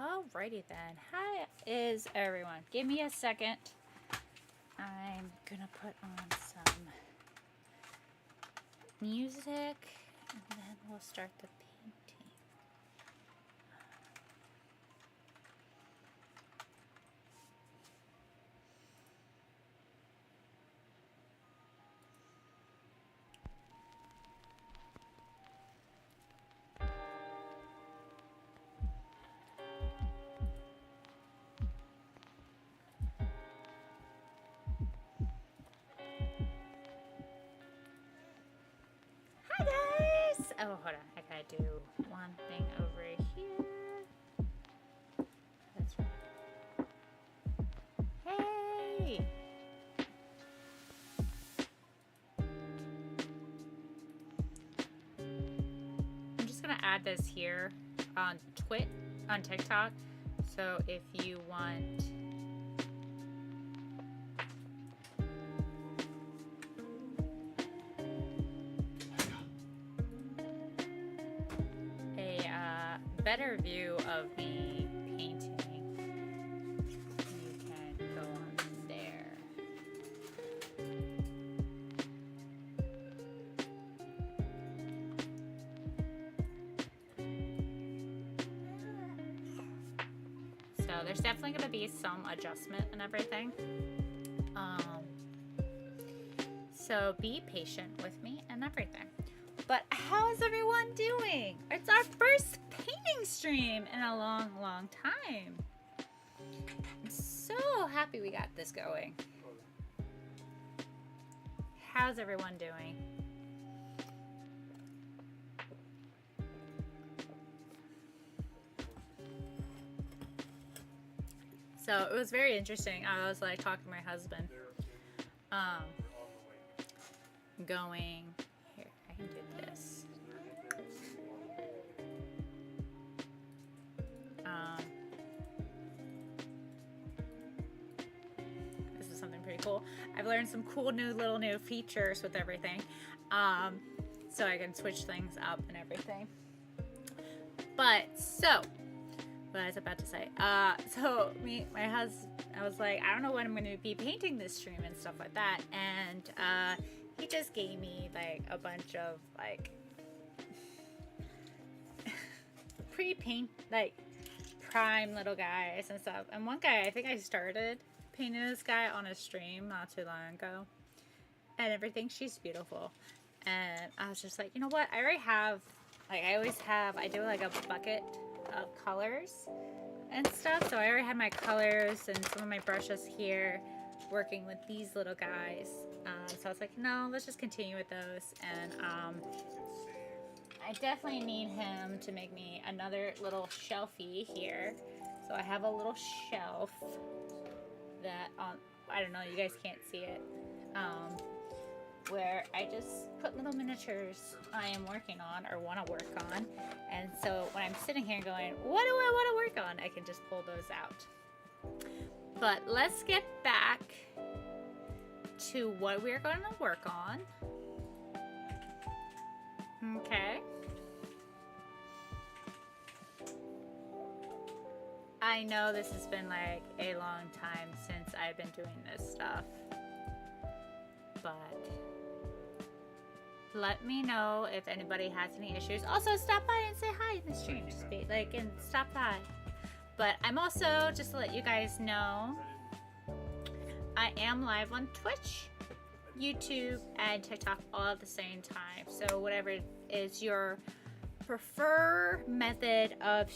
Alrighty then. Hi is everyone. Give me a second. I'm gonna put on some music and then we'll start the painting. Hi guys! Oh, hold on. I gotta do one thing over here. That's right. Hey! I'm just gonna add this here on TikTok. So if you want a better view of me painting, you can go on there. So there's definitely going to be some adjustment and everything. So be patient with me and everything. But how is everyone doing? It's our first painting stream in a long, long time. I'm so happy we got this going. How's everyone doing? So it was very interesting. I was like talking to my husband, going, here, I can do this. This is something pretty cool. I've learned some cool new features with everything. So I can switch things up and everything. But so, what I was about to say. So my husband, I was like, I don't know when I'm going to be painting this stream and stuff like that. And he just gave me like a bunch of like pre-paint, like prime little guys and stuff. And one guy, I think I started painting this guy on a stream not too long ago. And everything, she's beautiful. And I was just like, you know what? I already have, like I always have, I do like a bucket of colors and stuff, so I already had my colors and some of my brushes here working with these little guys, so I was like, no, let's just continue with those. And I definitely need him to make me another little shelfie here, so I have a little shelf that I don't know, you guys can't see it, where I just put little miniatures I am working on or want to work on. And so when I'm sitting here going, what do I want to work on? I can just pull those out. But let's get back to what we're going to work on. Okay. I know this has been like a long time since I've been doing this stuff, but let me know if anybody has any issues. Also, stop by and say hi in the stream. Just be like, and stop by. But I'm also, just to let you guys know, I am live on Twitch, YouTube, and TikTok all at the same time. So whatever is your preferred method of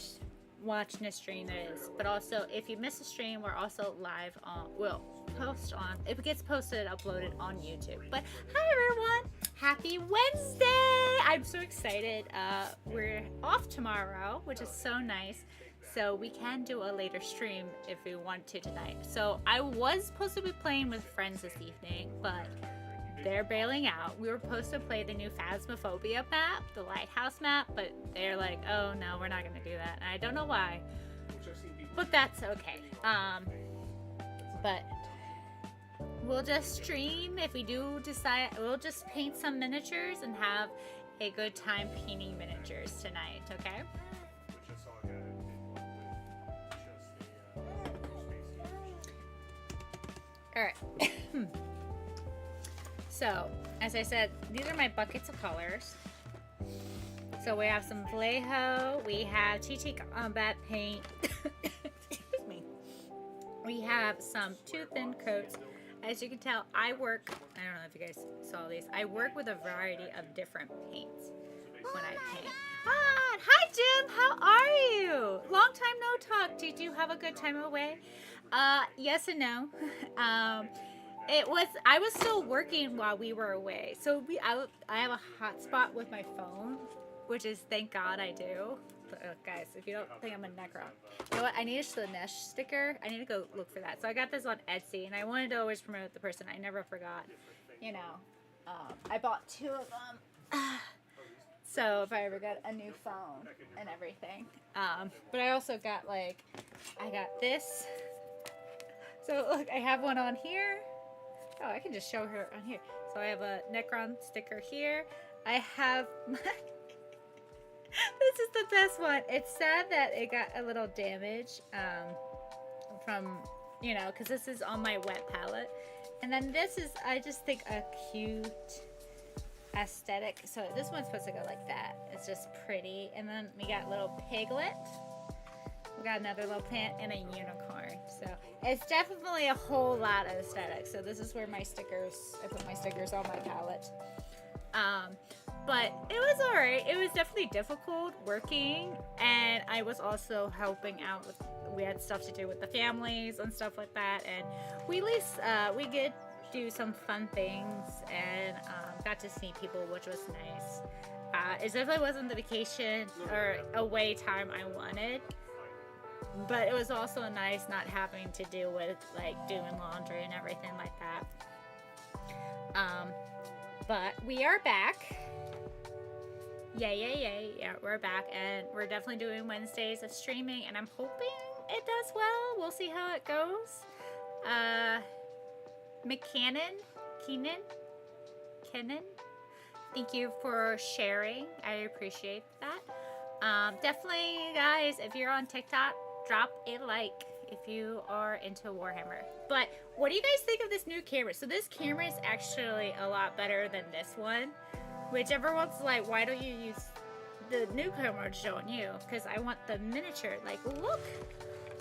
watching a stream that is. But also, if you miss a stream, we're also live on, we'll post on, it gets posted, uploaded on YouTube. But hi everyone, happy Wednesday! I'm so excited. We're off tomorrow, which is so nice. So we can do a later stream if we want to tonight. So I was supposed to be playing with friends this evening, but they're bailing out. We were supposed to play the new Phasmophobia map, the lighthouse map, but they're like, oh no, we're not gonna do that. And I don't know why, but that's okay. But we'll just stream. If we do decide, we'll just paint some miniatures and have a good time painting miniatures tonight, okay? All right. So, as I said, these are my buckets of colors. So we have some Vallejo, we have TT Combat paint, excuse me. We have some two thin coats. As you can tell, I don't know if you guys saw these, I work with a variety of different paints when I paint. Hi Jim, how are you? Long time no talk. Did you have a good time away? Yes and no. I was still working while we were away. So I have a hotspot with my phone, which is, thank God I do. But, guys, if you don't think I'm a necro, you know what? I need a Slanesh sticker. I need to go look for that. So I got this on Etsy, and I wanted to always promote the person. I never forgot. You know, I bought 2 of them. So if I ever get a new phone and everything. But I also got, I got this. So look, I have one on here. Oh, I can just show her on here. So I have a Necron sticker here. I have my... This is the best one. It's sad that it got a little damage from, you know, because this is on my wet palette. And then this is, I just think, a cute aesthetic. So this one's supposed to go like that. It's just pretty. And then we got little piglet. We got another little plant and a unicorn. So it's definitely a whole lot of aesthetic. So this is where my stickers, I put my stickers on my palette. But it was alright. It was definitely difficult working, and I was also helping out with, we had stuff to do with the families and stuff like that, and we at least, we did do some fun things, and got to see people, which was nice. It definitely wasn't the vacation or away time I wanted, but it was also nice not having to deal with, doing laundry and everything like that. But we are back. Yay. Yeah, we're back, and we're definitely doing Wednesdays of streaming, and I'm hoping it does well. We'll see how it goes. Kenan, thank you for sharing. I appreciate that. Definitely, guys, if you're on TikTok, drop a like if you are into Warhammer. But what do you guys think of this new camera? So this camera is actually a lot better than this one. Which everyone's like, why don't you use the new camera I'm showing you? Because I want the miniature.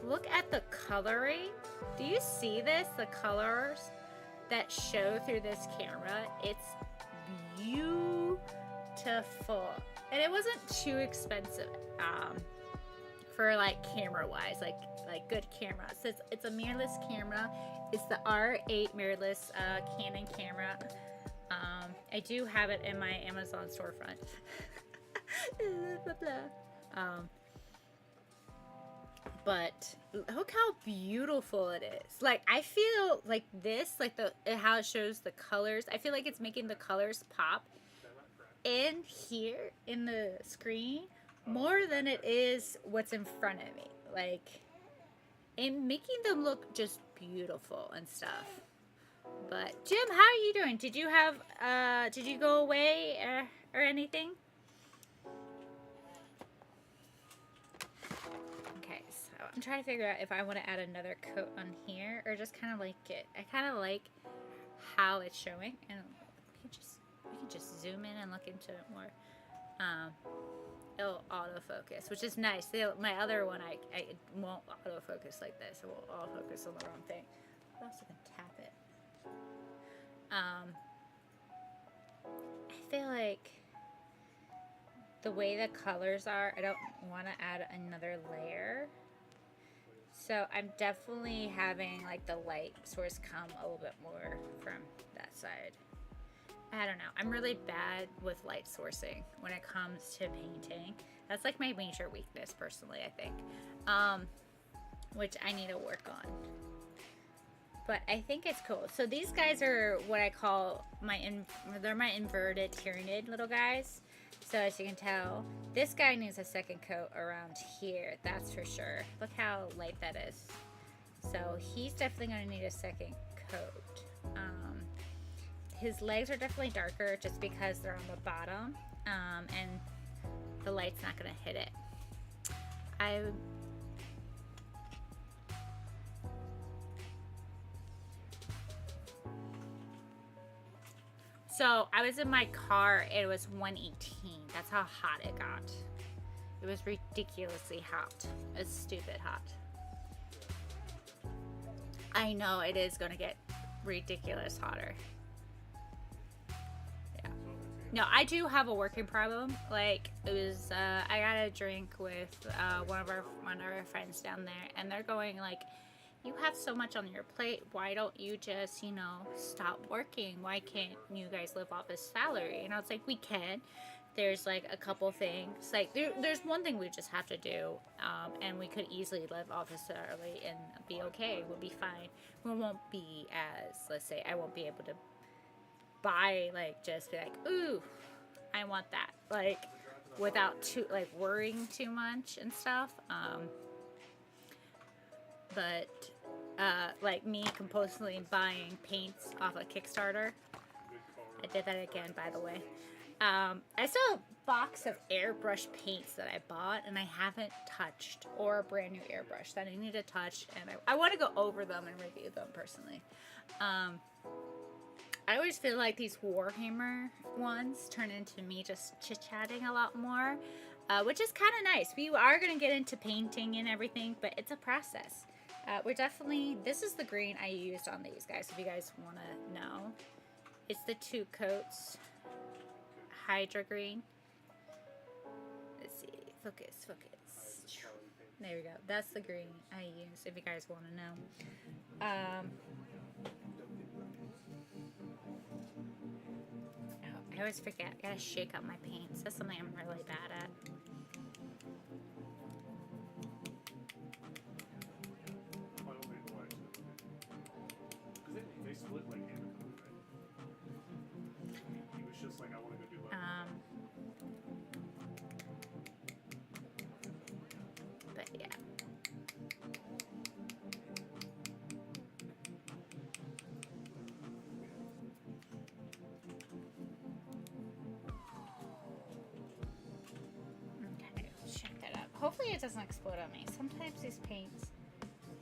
Look at the coloring. Do you see this? The colors that show through this camera. It's beautiful. And it wasn't too expensive for camera wise, like good camera. So it's a mirrorless camera. It's the R8 mirrorless Canon camera. I do have it in my Amazon storefront. But look how beautiful it is. I feel like this, how it shows the colors, I feel like it's making the colors pop in here in the screen more than it is what's in front of me. And making them look just beautiful and stuff. But Jim, how are you doing? Did you go away or anything? Okay, so I'm trying to figure out if I want to add another coat on here or just kind of like it. I kind of like how it's showing, and we can just zoom in and look into it more. It'll autofocus, which is nice. My other one, I won't autofocus like this. It will autofocus on the wrong thing. I also can tap it. I feel like the way the colors are, I don't want to add another layer. So I'm definitely having the light source come a little bit more from that side. I don't know. I'm really bad with light sourcing when it comes to painting. That's my major weakness personally, I think. Which I need to work on. But I think it's cool. So these guys are what I call they're my inverted Tyraind little guys. So as you can tell, this guy needs a second coat around here. That's for sure. Look how light that is. So he's definitely going to need a second coat. His legs are definitely darker just because they're on the bottom. And the light's not going to hit it. So I was in my car, it was 118. That's how hot it got. It was ridiculously hot. It's stupid hot. I know it is gonna get ridiculous hotter. Yeah. No, I do have a working problem. Like, it was, I got a drink with one of our friends down there, and they're going like, you have so much on your plate, why don't you just, you know, stop working? Why can't you guys live off a salary? And I was like, we can. There's like a couple things. Like, there's one thing we just have to do, and we could easily live off a salary and be okay. We'll be fine. We won't be as, let's say, I won't be able to buy, like, just be like, ooh, I want that. Like, without like, worrying too much and stuff. But like me compulsively buying paints off a Kickstarter. I did that again, by the way. I still have a box of airbrush paints that I bought and I haven't touched, or a brand new airbrush that I need to touch, and I want to go over them and review them personally. I always feel like these Warhammer ones turn into me just chit-chatting a lot more, which is kind of nice. We are going to get into painting and everything, but it's a process. We're definitely, this is the green I used on these guys, if you guys want to know. It's the 2 coats Hydra green. Let's see, focus. There we go. That's the green I use, if you guys want to know. I always forget. I gotta shake up my paints. That's something I'm really bad at. But yeah. Okay, let's check that up. Hopefully it doesn't explode on me. Sometimes these paints,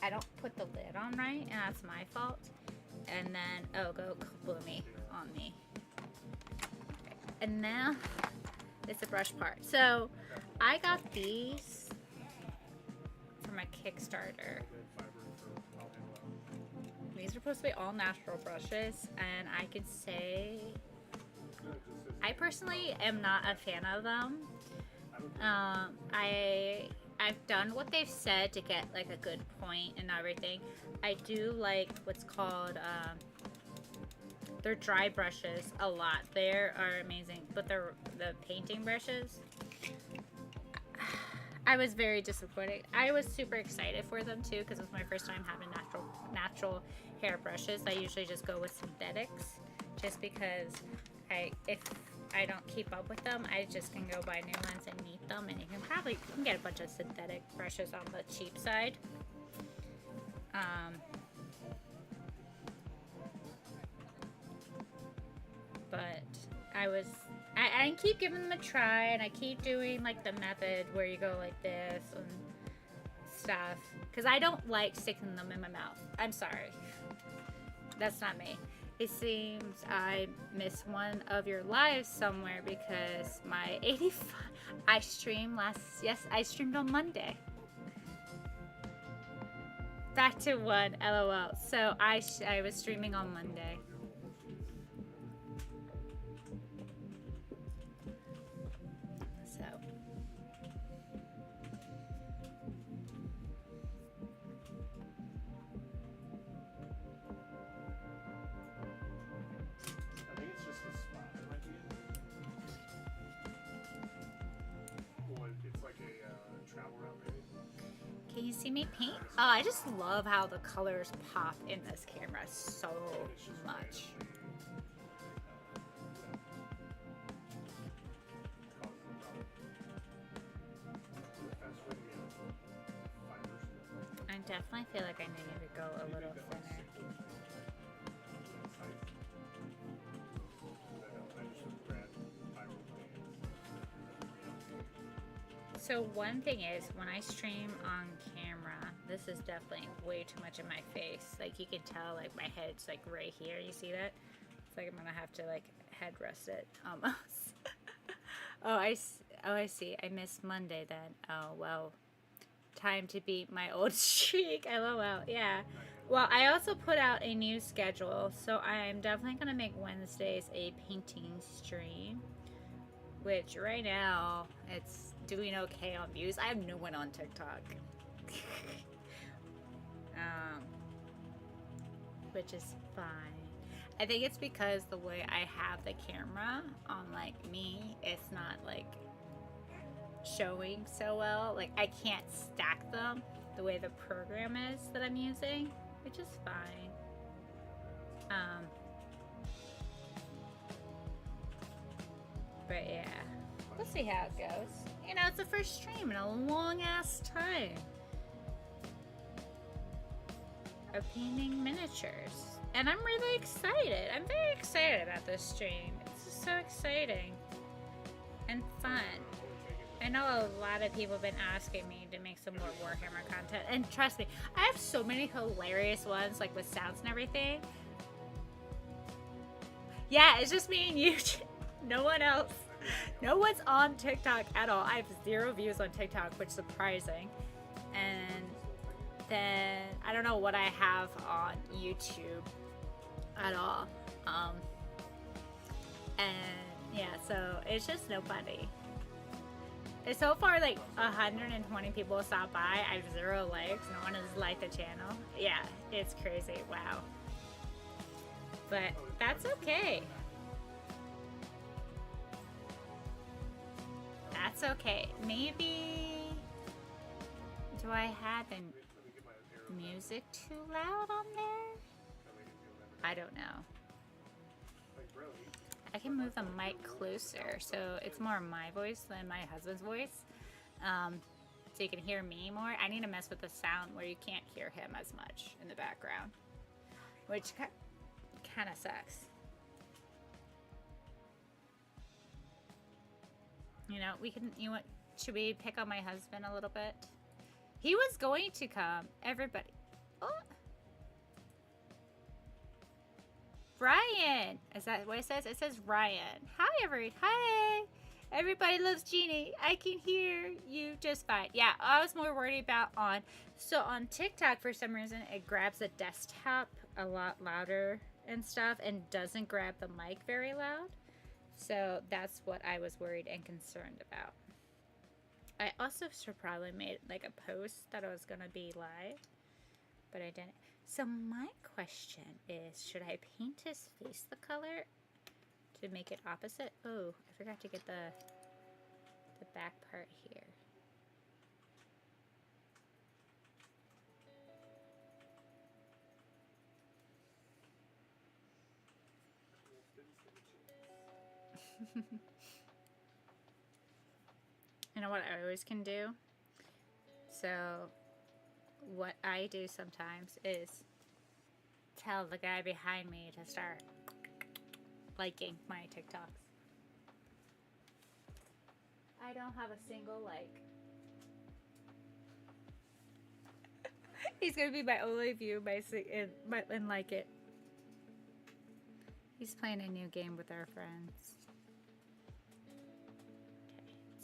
I don't put the lid on right, and that's my fault. And then, oh, go kabloomy on me. Okay. And now, it's the brush part. So, I got these from a Kickstarter. These are supposed to be all natural brushes, and I could say I personally am not a fan of them. I've done what they've said to get like a good point and everything. I do like what's called their dry brushes a lot. They are amazing, but the painting brushes, I was very disappointed. I was super excited for them too, because it was my first time having natural hair brushes. I usually just go with synthetics, just because if I don't keep up with them, I just can go buy new ones and neat them, and you can get a bunch of synthetic brushes on the cheap side. But I keep giving them a try, and I keep doing like the method where you go like this and stuff, because I don't like sticking them in my mouth. I'm sorry, that's not me. It seems I missed one of your lives somewhere, because my 85, I streamed I streamed on Monday. Back to 1, LOL. So I was streaming on Monday. So. Can you see me paint? Oh, I just love how the colors pop in this camera so much. I definitely feel like I need to go a little thinner. So one thing is, when I stream on camera, this is definitely way too much in my face. Like, you can tell, like, my head's like right here. You see that? It's like I'm gonna have to like head rested almost. Oh, I see. I missed Monday then. Oh, well. Time to beat my old streak. LOL. Yeah. Well, I also put out a new schedule, so I'm definitely going to make Wednesdays a painting stream, which right now it's doing okay on views. I have no one on TikTok. Which is fine. I think it's because the way I have the camera on like me, it's not like showing so well. Like I can't stack them the way the program is that I'm using, which is fine. But yeah, we'll see how it goes. You know, it's the first stream in a long ass time of painting miniatures, and I'm really excited. I'm very excited about this stream. It's just so exciting and fun. I know a lot of people have been asking me to make some more Warhammer content, and trust me, I have so many hilarious ones, like with sounds and everything. Yeah, it's just me and you. No one else. No one's on TikTok at all. I have 0 views on TikTok, which is surprising. And then I don't know what I have on YouTube at all. And yeah, so it's just nobody. And so far, like 120 people stopped by. I have 0 likes. No one has liked the channel. Yeah, it's crazy. Wow. But that's okay. That's okay. Maybe... Do I have music too loud on there? I don't know. I can move the mic closer so it's more my voice than my husband's voice. So you can hear me more. I need to mess with the sound where you can't hear him as much in the background, which kind of sucks. You know, we can, you want, should we pick on my husband a little bit? He was going to come. Everybody. Oh. Ryan. Is that what it says? It says Ryan. Hi, Hi. Everybody loves Jeannie. I can hear you just fine. Yeah, I was more worried about so on TikTok, for some reason, it grabs the desktop a lot louder and stuff and doesn't grab the mic very loud. So that's what I was worried and concerned about. I also should probably made like a post that I was gonna be live, but I didn't. So my question is, should I paint his face the color to make it opposite? Oh, I forgot to get the back part here. You know what I always can do? So what I do sometimes is tell the guy behind me to start liking my TikToks. I don't have a single like. He's gonna be my only view and like it. He's playing a new game with our friends.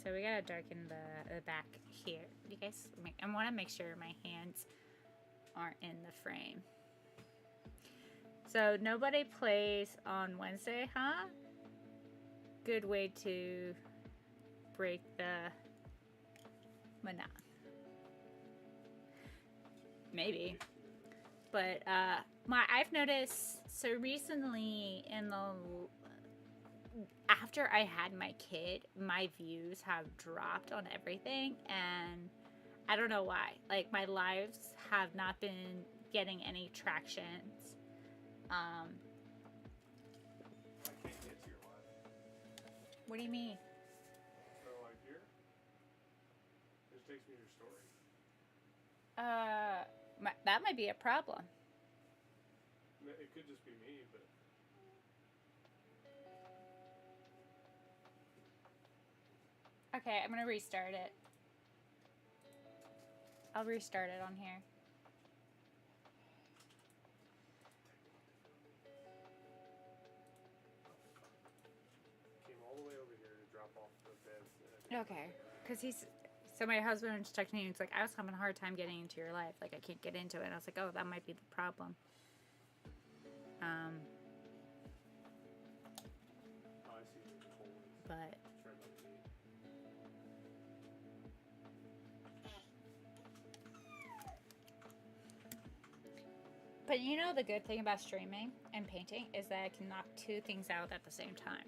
So we gotta darken the back here. You guys, I want to make sure my hands aren't in the frame. So nobody plays on Wednesday, huh? Good way to break the monotony. Maybe. But I've noticed, so recently after I had my kid, my views have dropped on everything, and I don't know why. Like, my lives have not been getting any tractions. I can't get to your live. What do you mean? So, like here, it just takes me to your story. That might be a problem. It could just be me, but... Okay, I'm gonna restart it. I'll restart it on here. Okay. Because so my husband was texting me, he's like, I was having a hard time getting into your life. Like, I can't get into it. And I was like, oh, that might be the problem. Oh, I see the hole is. But, It's right by the gate. but you know, the good thing about streaming and painting is that I can knock two things out at the same time.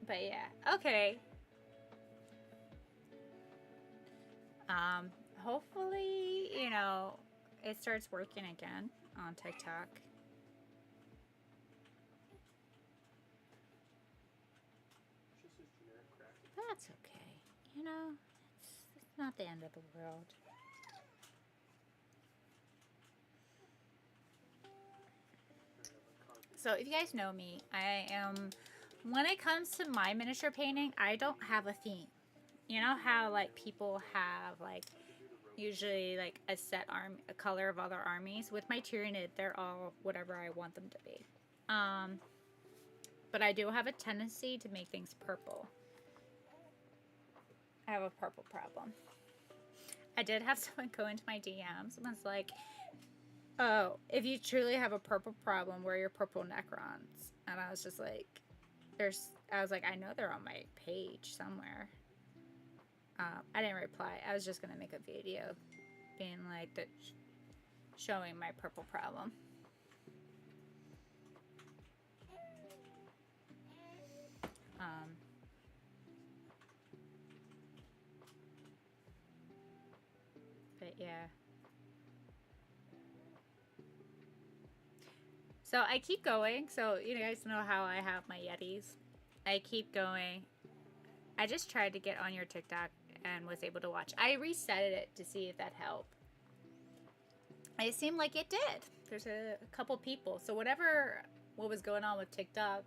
But yeah, okay. Hopefully, you know, it starts working again on TikTok. It's just a generic crafting. That's okay. You know, it's not the end of the world. So if you guys know me, I am, when it comes to my miniature painting, I don't have a theme. You know how like people have like usually like a set a color of other armies? With my Tyraind, they're all whatever I want them to be. But I do have a tendency to make things purple. I have a purple problem. I did have someone go into my DMs and was like, oh, if you truly have a purple problem, where are your purple Necrons? And I was just like, I was like, I know they're on my page somewhere. I didn't reply. I was just going to make a video being like, showing my purple problem. But yeah. So I keep going. So you guys know how I have my Yetis. I keep going. I just tried to get on your TikTok and was able to watch. I reset it to see if that helped. It seemed like it did. There's a couple people. So what was going on with TikTok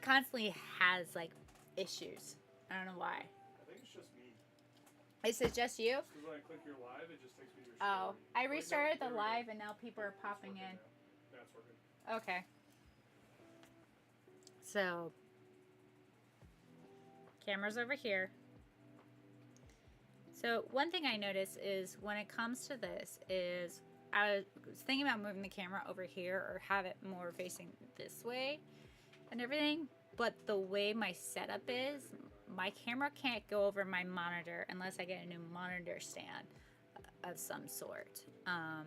constantly has like issues. I don't know why. I think it's just me. Is it just you? Because when I click your live, it just takes me to your Oh, story. I restarted the live and now people are popping in. Yeah, it's working. Okay. So, camera's over here. So one thing I noticed is when it comes to this is I was thinking about moving the camera over here or have it more facing this way and everything. But the way my setup is, my camera can't go over my monitor unless I get a new monitor stand of some sort. Well,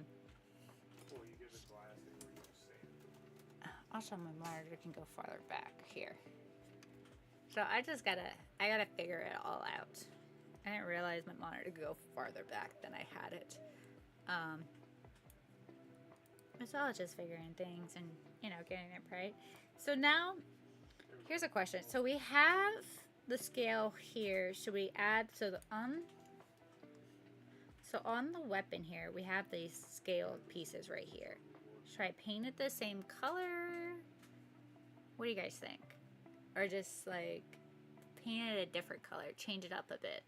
you get the glass thing where you just sand. Also, my monitor can go farther back here. So I gotta figure it all out. I didn't realize my monitor could go farther back than I had it. So I was just figuring things and, you know, getting it right. So now, here's a question. So we have the scale here. Should we add, so on the weapon here, we have these scaled pieces right here. Should I paint it the same color? What do you guys think? Or just like paint it a different color, change it up a bit?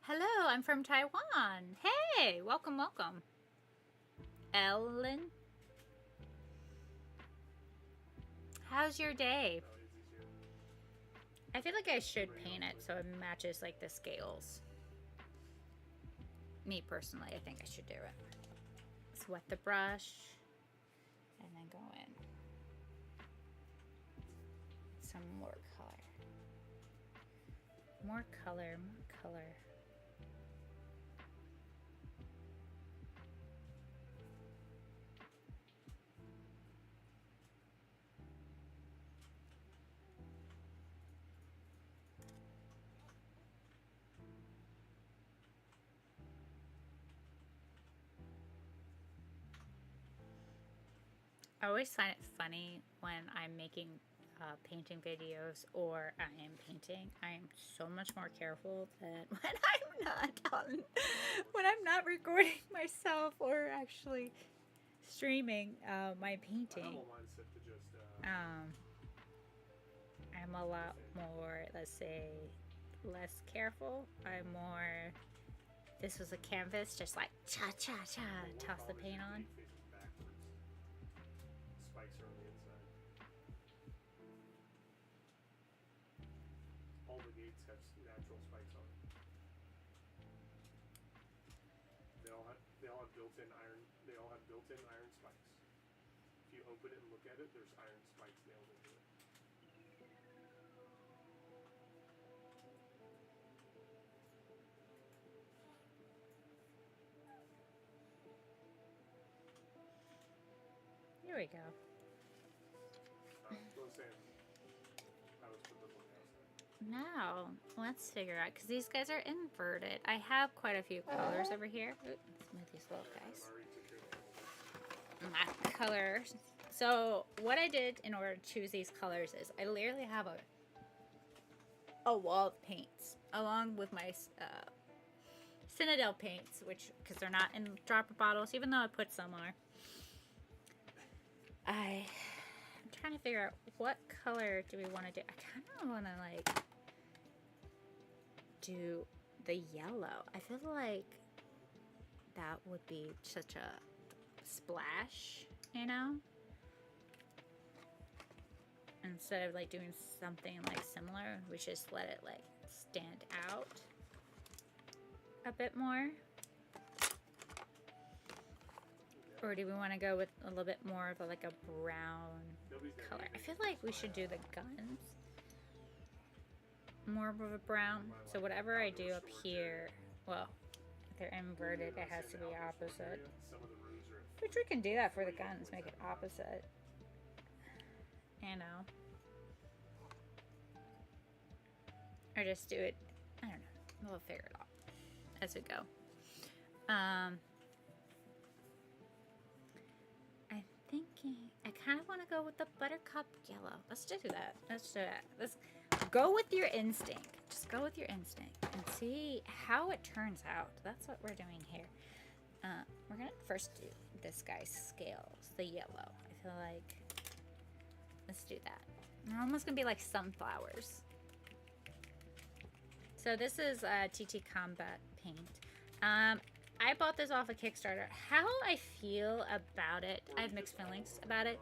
Hello, I'm from Taiwan. Hey, welcome, welcome. Ellen, how's your day? I feel like I should paint it so it matches like the scales. Me personally, I think I should do it. Let's wet the brush and then go in. Some more color. More color, more color. I always find it funny when I'm making painting videos or I am painting. I am so much more careful than when I'm not recording myself or actually streaming my painting. I'm a lot more, let's say, less careful. I'm more, this was a canvas, just like cha-cha-cha, toss the paint on. Spikes are on the inside. All the gates have natural spikes on them. They all have built-in iron. They all have built-in iron spikes. If you open it and look at it, there's iron spikes nailed into it. Here we go. What was saying? I was put this on the outside. Now, let's figure out, because these guys are inverted. I have quite a few colors over here. Ooh, let's move these little guys. I already took care of the My colors. So, what I did in order to choose these colors is I literally have a wall of paints, along with my Citadel paints, which, because they're not in dropper bottles, even though I put some are. I'm trying to figure out what color do we want to do. I kind of want to like do the yellow. I feel like that would be such a splash, you know? Instead of like doing something like similar, we just let it like stand out a bit more. Or do we want to go with a little bit more of like a brown color? I feel like we should do the guns more of a brown. So whatever I do up here, well, if they're inverted, it has to be opposite. Which we can do that for the guns, make it opposite. You know. Or just do it, I don't know. We'll figure it out as we go. Thinking I kind of want to go with the buttercup yellow. Let's do that. Let's do that. Let's go with your instinct. Just go with your instinct and see how it turns out. That's what we're doing here. We're gonna first do this guy's scales, the yellow. I feel like let's do that. They're almost gonna be like sunflowers. So this is TT Combat paint. I bought this off of Kickstarter. How I feel about it, I have mixed feelings about it.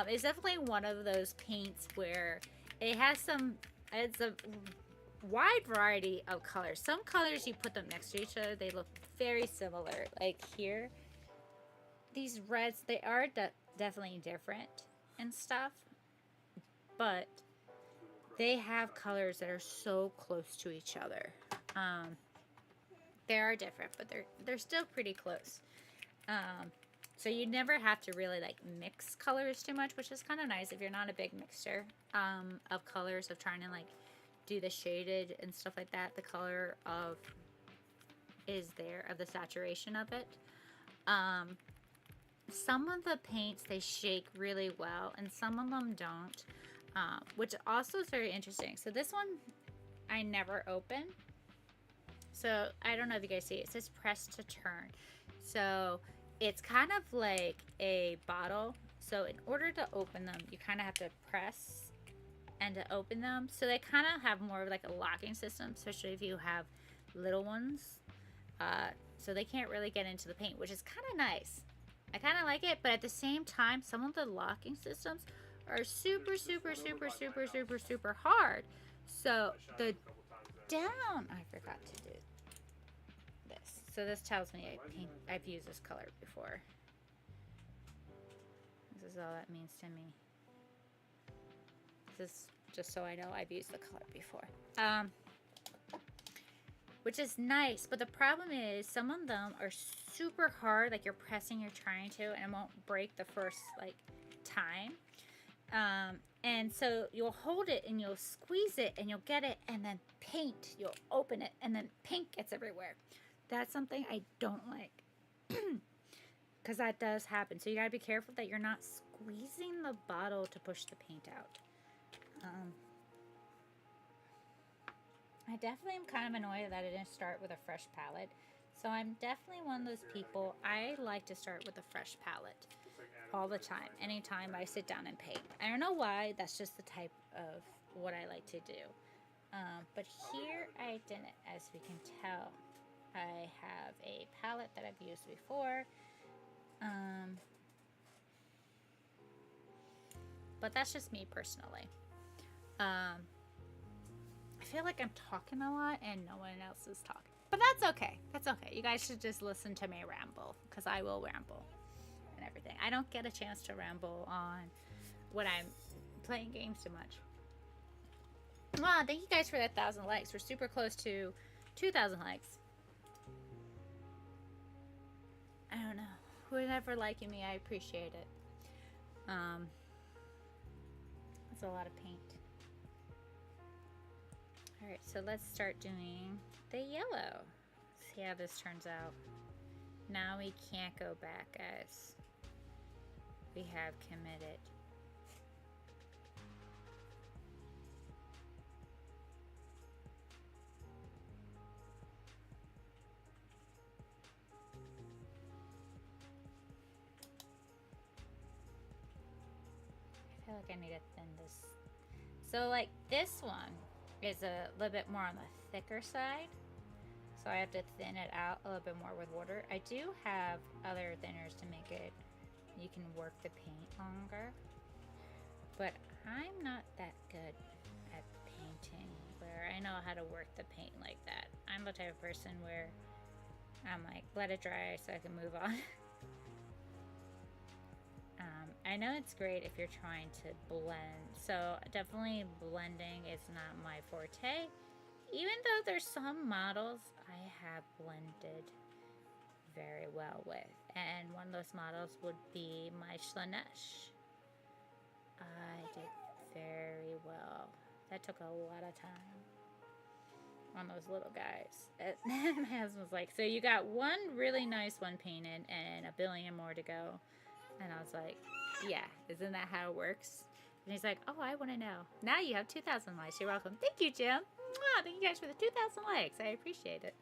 It's definitely one of those paints where it has it's a wide variety of colors. Some colors, you put them next to each other, they look very similar. Like here, these reds, they are definitely different and stuff, but they have colors that are so close to each other. They are different, but they're still pretty close. So you never have to really like mix colors too much, which is kind of nice if you're not a big mixer of colors, of trying to like do the shaded and stuff like that. The color of is there, of the saturation of it. Some of the paints, they shake really well, and some of them don't, which also is very interesting. So this one I never open. So I don't know if you guys see it. It says press to turn. So it's kind of like a bottle. So in order to open them, you kind of have to press and to open them. So they kind of have more of like a locking system, especially if you have little ones. So they can't really get into the paint, which is kind of nice. I kind of like it, but at the same time, some of the locking systems are super, super, super, super, super, super hard. So the down, I forgot to do this. So this tells me I've used this color before. This is all that means to me. This is just so I know I've used the color before. Which is nice, but the problem is some of them are super hard, like you're pressing, you're trying to, and it won't break the first like time. And so you'll hold it and you'll squeeze it and you'll get it, and then paint, you'll open it and then paint gets everywhere. That's something I don't like, because that does happen. So you gotta be careful that you're not squeezing the bottle to push the paint out. I definitely am kind of annoyed that I didn't start with a fresh palette. So I'm definitely one of those people, I like to start with a fresh palette all the time, anytime I sit down and paint. I don't know why, that's just the type of what I like to do. But here I didn't, as we can tell. I have a palette that I've used before. But that's just me personally. I feel like I'm talking a lot and no one else is talking. But that's okay. That's okay. You guys should just listen to me ramble, because I will ramble and everything. I don't get a chance to ramble on when I'm playing games too much. Wow, thank you guys for that 1,000 likes. We're super close to 2,000 likes. I don't know. Whoever liking me, I appreciate it. That's a lot of paint. Alright, so let's start doing the yellow. See how this turns out. Now we can't go back, guys. We have committed. I feel like I need to thin this. So like this one is a little bit more on the thicker side. So I have to thin it out a little bit more with water. I do have other thinners to make it, you can work the paint longer. But I'm not that good at painting where I know how to work the paint like that. I'm the type of person where I'm like, let it dry so I can move on. I know it's great if you're trying to blend. So definitely blending is not my forte. Even though there's some models I have blended very well with. And one of those models would be my Slanesh. I did very well. That took a lot of time on those little guys. And my husband was like, so you got one really nice one painted and a billion more to go. And I was like, yeah, isn't that how it works? And he's like, oh, I want to know. Now you have 2,000 likes. You're welcome. Thank you, Jim. Mwah, thank you guys for the 2,000 likes. I appreciate it.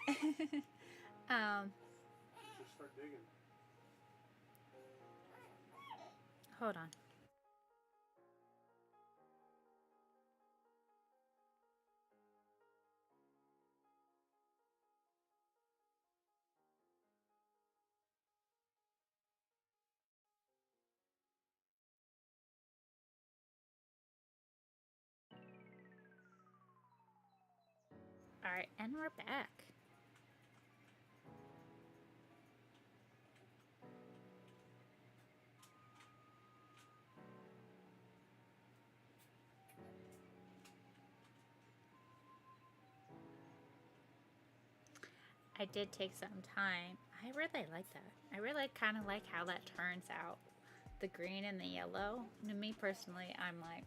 Just start digging. Hold on. All right, and we're back. I did take some time. I really like that. I really kind of like how that turns out. The green and the yellow. To me personally, I'm like,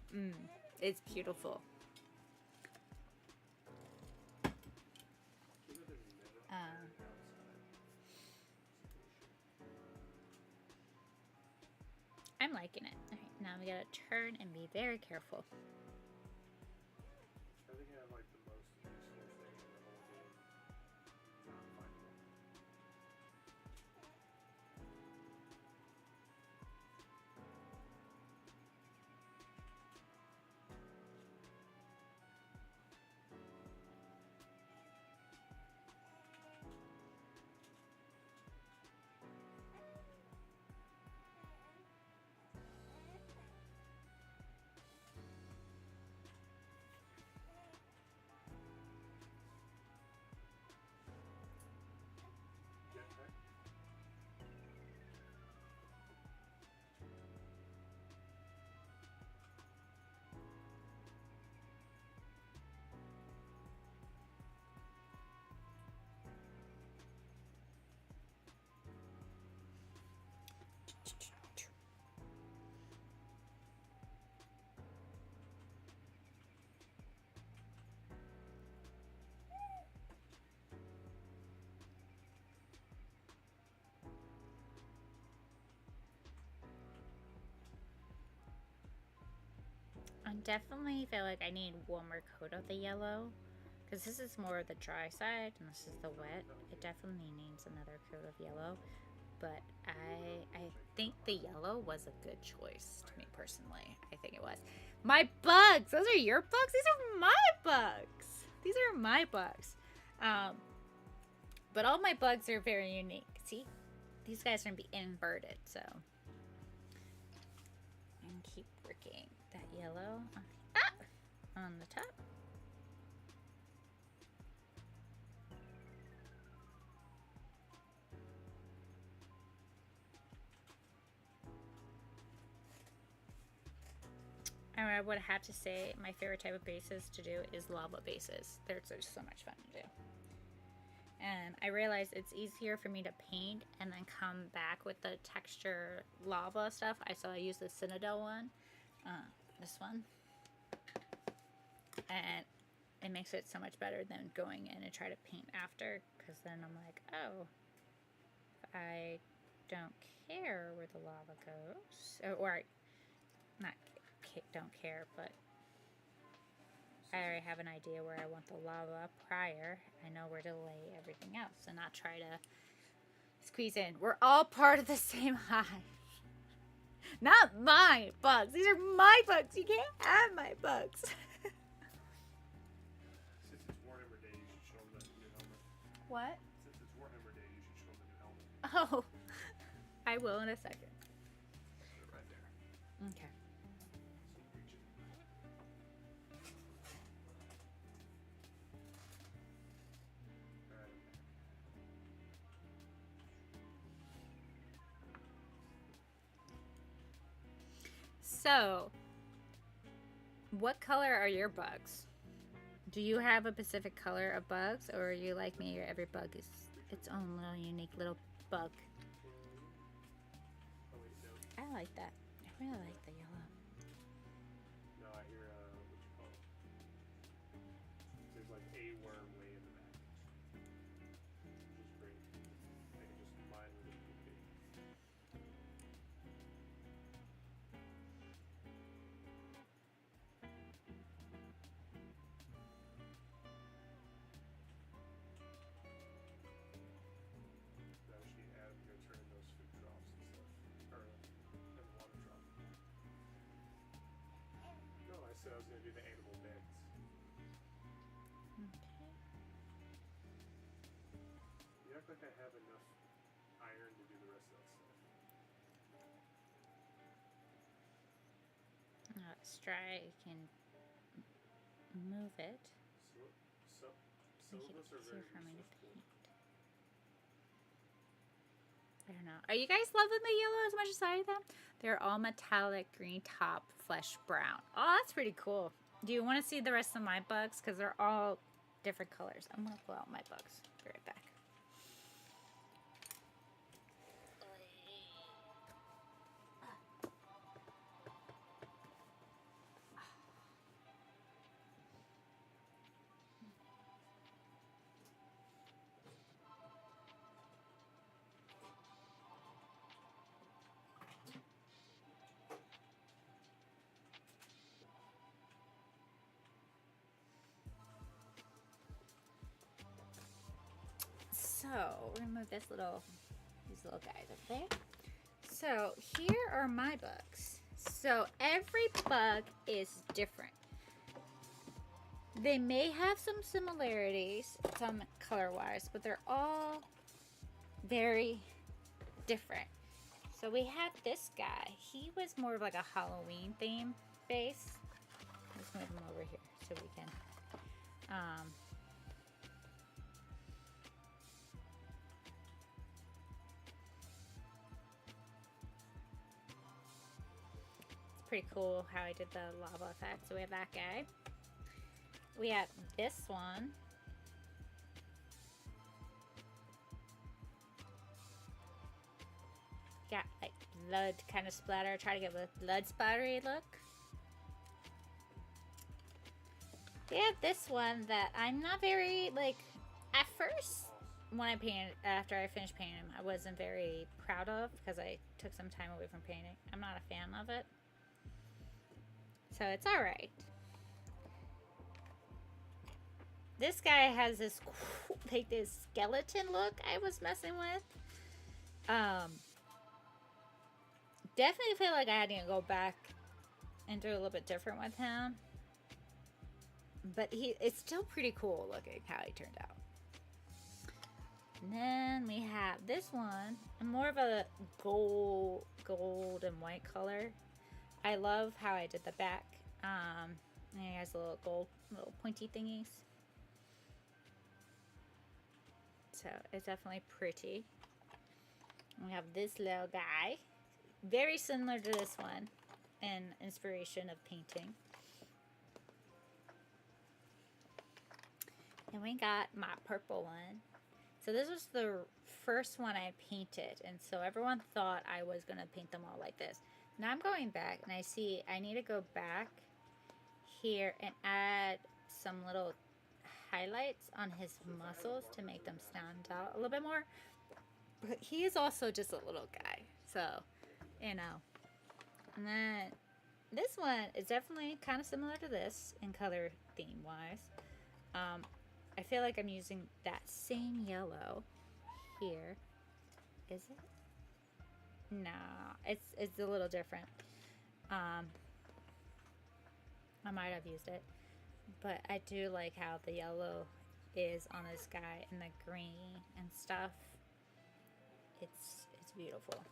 it's beautiful. I'm liking it. All right, now we gotta turn and be very careful. I think I have like the most useful thing in the whole game. Not findable. Jetpack. I definitely feel like I need one more coat of the yellow, because this is more of the dry side and this is the wet. It definitely needs another coat of yellow, but I think the yellow was a good choice to me personally. I think it was. My bugs! Those are your bugs? These are my bugs! These are my bugs. But all my bugs are very unique. See? These guys are going to be inverted, so. And keep working that yellow on the top. I would have to say my favorite type of bases to do is lava bases. They're just so much fun to do. And I realize it's easier for me to paint and then come back with the texture lava stuff. So I use the Citadel one, this one. And it makes it so much better than going in and try to paint after. Because then I'm like, oh, I don't care where the lava goes. Or not don't care, but I already have an idea where I want the lava prior. I know where to lay everything else and not try to squeeze in. We're all part of the same hive. Not my bugs. These are my bugs. You can't have my bugs. Since it's Warhammer Day, you should show them the new helmet. What? Since it's Warhammer Day, you should show them the new helmet. Oh, I will in a second. Right there. Okay. So, what color are your bugs? Do you have a specific color of bugs, or are you like me, or every bug is its own little unique little bug? I like that. I really like the yellow. No, I hear, what you call it? There's like a worm way in the back. Which is great. I can just mine with a big. Now we should add, we're gonna turn in those food drops and stuff. Or, and water drop. No, I said I was gonna do the animal beds. Okay. You act like I have enough iron to do the rest of that stuff. Let's try. You can move it. Some Make of it us are easier very for me to resourceful. paint. I don't know. Are you guys loving the yellow as much as I am? They're all metallic green top, flesh brown. Oh, that's pretty cool. Do you want to see the rest of my bugs? Because they're all different colors. I'm going to pull out my bugs. Be right back. So we're gonna move these little guys up there. So here are my bugs. So every bug is different. They may have some similarities, some color-wise, but they're all very different. So we have this guy. He was more of like a Halloween theme base. Let's move him over here so we can pretty cool how I did the lava effect. So we have that guy. We have this one. Got like blood kind of splatter. Try to get a blood splattery look. We have this one that I'm not very, like, at first when I painted, after I finished painting him, I wasn't very proud of because I took some time away from painting. I'm not a fan of it. So it's alright. This guy has this, like, this skeleton look I was messing with. Definitely feel like I had to go back and do a little bit different with him. But it's still pretty cool looking how he turned out. And then we have this one, more of a gold and white color. I love how I did the back. And it has little gold, little pointy thingies. So it's definitely pretty. We have this little guy, very similar to this one, in inspiration of painting. And we got my purple one. So this was the first one I painted, and so everyone thought I was going to paint them all like this. Now I'm going back, and I see I need to go back here and add some little highlights on his muscles to make them stand out a little bit more. But he is also just a little guy, so, you know. And then this one is definitely kind of similar to this in color theme-wise. I feel like I'm using that same yellow here. Is it? No, it's a little different. I might have used it, but I do like how the yellow is on this guy and the green and stuff. It's beautiful.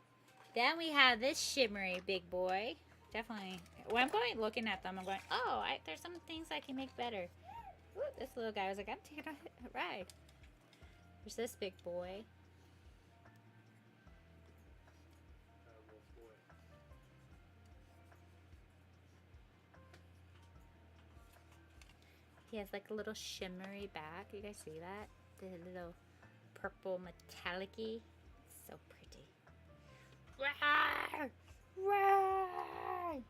Then we have this shimmery big boy. Definitely, when I'm going looking at them, I'm going, oh, there's some things I can make better. Ooh, this little guy was like, I'm taking a ride. There's this big boy. He has like a little shimmery back. You guys see that? The little purple metallic-y. So pretty. Rawr! Rawr!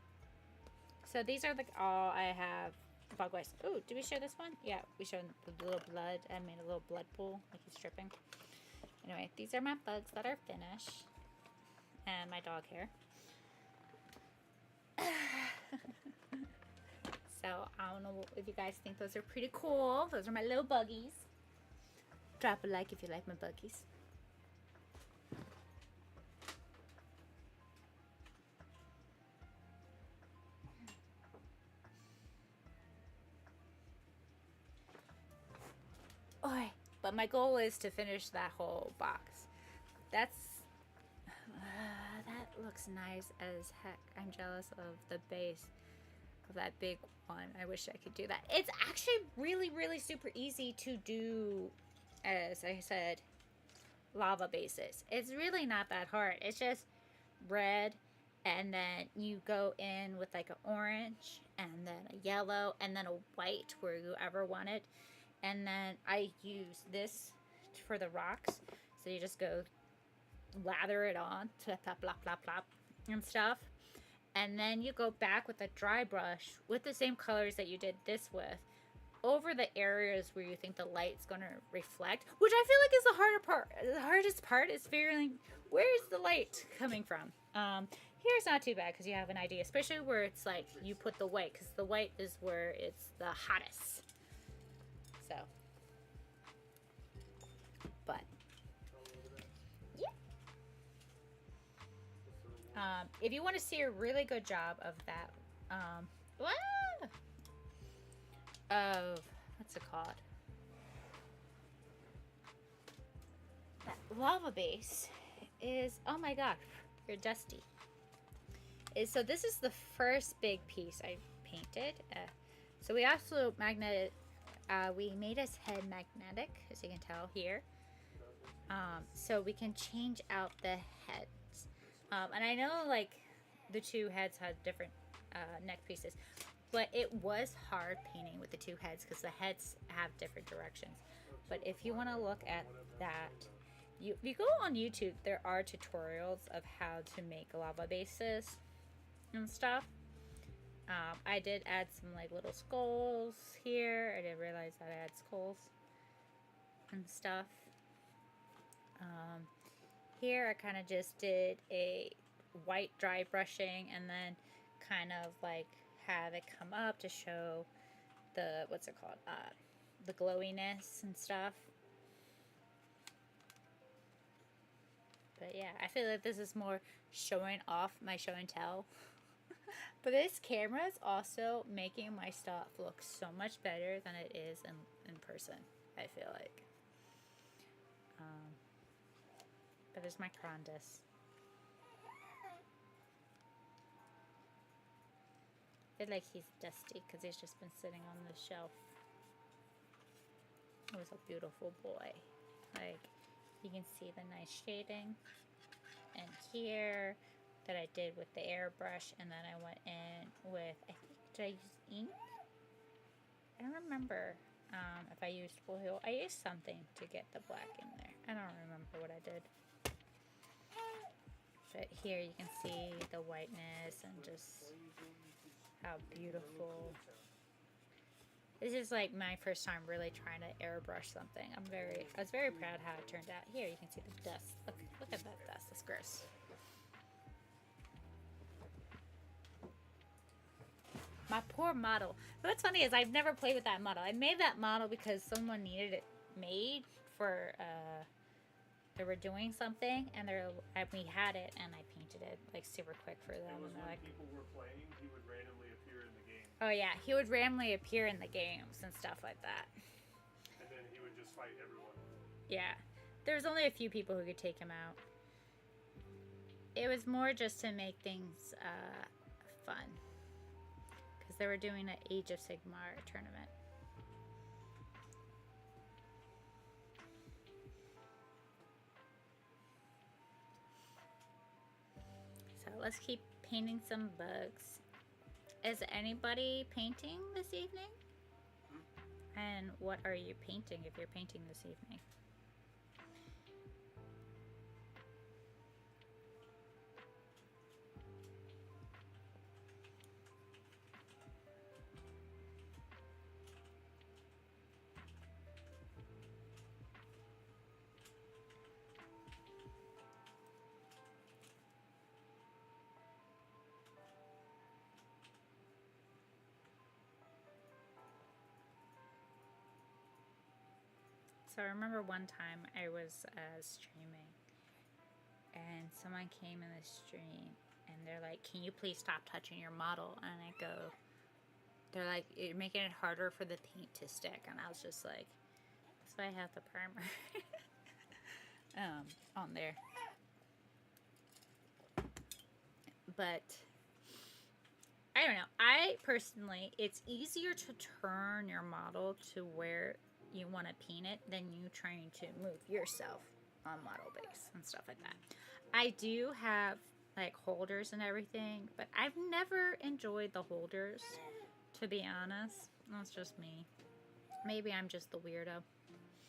So these are all I have bug-wise. Oh, did we show this one? Yeah, we showed the little blood. I made a little blood pool, like he's dripping. Anyway, these are my bugs that are finished. And my dog hair. So, I don't know if you guys think those are pretty cool. Those are my little buggies. Drop a like if you like my buggies. Oi, but my goal is to finish that whole box. That looks nice as heck. I'm jealous of the base of that big one. I wish I could do that. It's actually really super easy to do, as I said, lava bases. It's really not that hard. It's just red, and then you go in with like an orange, and then a yellow, and then a white where you ever want it. And then I use this for the rocks. So you just go lather it on to plop, plop, plop, plop and stuff. And then you go back with a dry brush with the same colors that you did this with over the areas where you think the light's going to reflect, which I feel like is the harder part. The hardest part is figuring where's the light coming from. Here's not too bad because you have an idea, especially where it's like you put the white, because the white is where it's the hottest. So, but yeah. If you want to see a really good job of that, what's it called? That lava base is, oh my god, you're dusty. So this is the first big piece I painted. So we also we made his head magnetic, as you can tell here. So we can change out the heads. And I know like the two heads had different neck pieces, but it was hard painting with the two heads because the heads have different directions. But if you want to look at that, if you go on YouTube, there are tutorials of how to make lava bases and stuff. I did add some like little skulls here. I didn't realize that I had skulls and stuff. Here I kind of just did a white dry brushing and then kind of like have it come up to show the, what's it called, the glowiness and stuff. But yeah, I feel like this is more showing off my show and tell. But this camera is also making my stuff look so much better than it is in person, I feel like. But there's my Crondus. I feel like he's dusty because he's just been sitting on the shelf. He was a beautiful boy. Like, you can see the nice shading. And here that I did with the airbrush, and then I went in with, I think, did I use ink? I don't remember if I used oil. I used something to get the black in there. I don't remember what I did. But here you can see the whiteness and just how beautiful. This is like my first time really trying to airbrush something. I was very proud how it turned out. Here you can see the dust. Look at that dust. It's gross. My poor model. What's funny is I've never played with that model. I made that model because someone needed it made for they were doing something, and we had it, and I painted it like super quick for them. And they're when like, people were playing, he would randomly appear in the game. oh yeah, he would randomly appear in the games and stuff like that. And then he would just fight everyone. Yeah, there was only a few people who could take him out. It was more just to make things fun, because they were doing an Age of Sigmar tournament. So let's keep painting some bugs. Is anybody painting this evening? And what are you painting if you're painting this evening? So I remember one time I was streaming, and someone came in the stream, and they're like, "Can you please stop touching your model?" And I go, they're like, "You're making it harder for the paint to stick." And I was just like, that's why I have the primer on there. But I don't know. I personally, it's easier to turn your model to where you want to paint it than you trying to move yourself on model base and stuff like that. I do have like holders and everything, but I've never enjoyed the holders, to be honest. That's just me. Maybe I'm just the weirdo.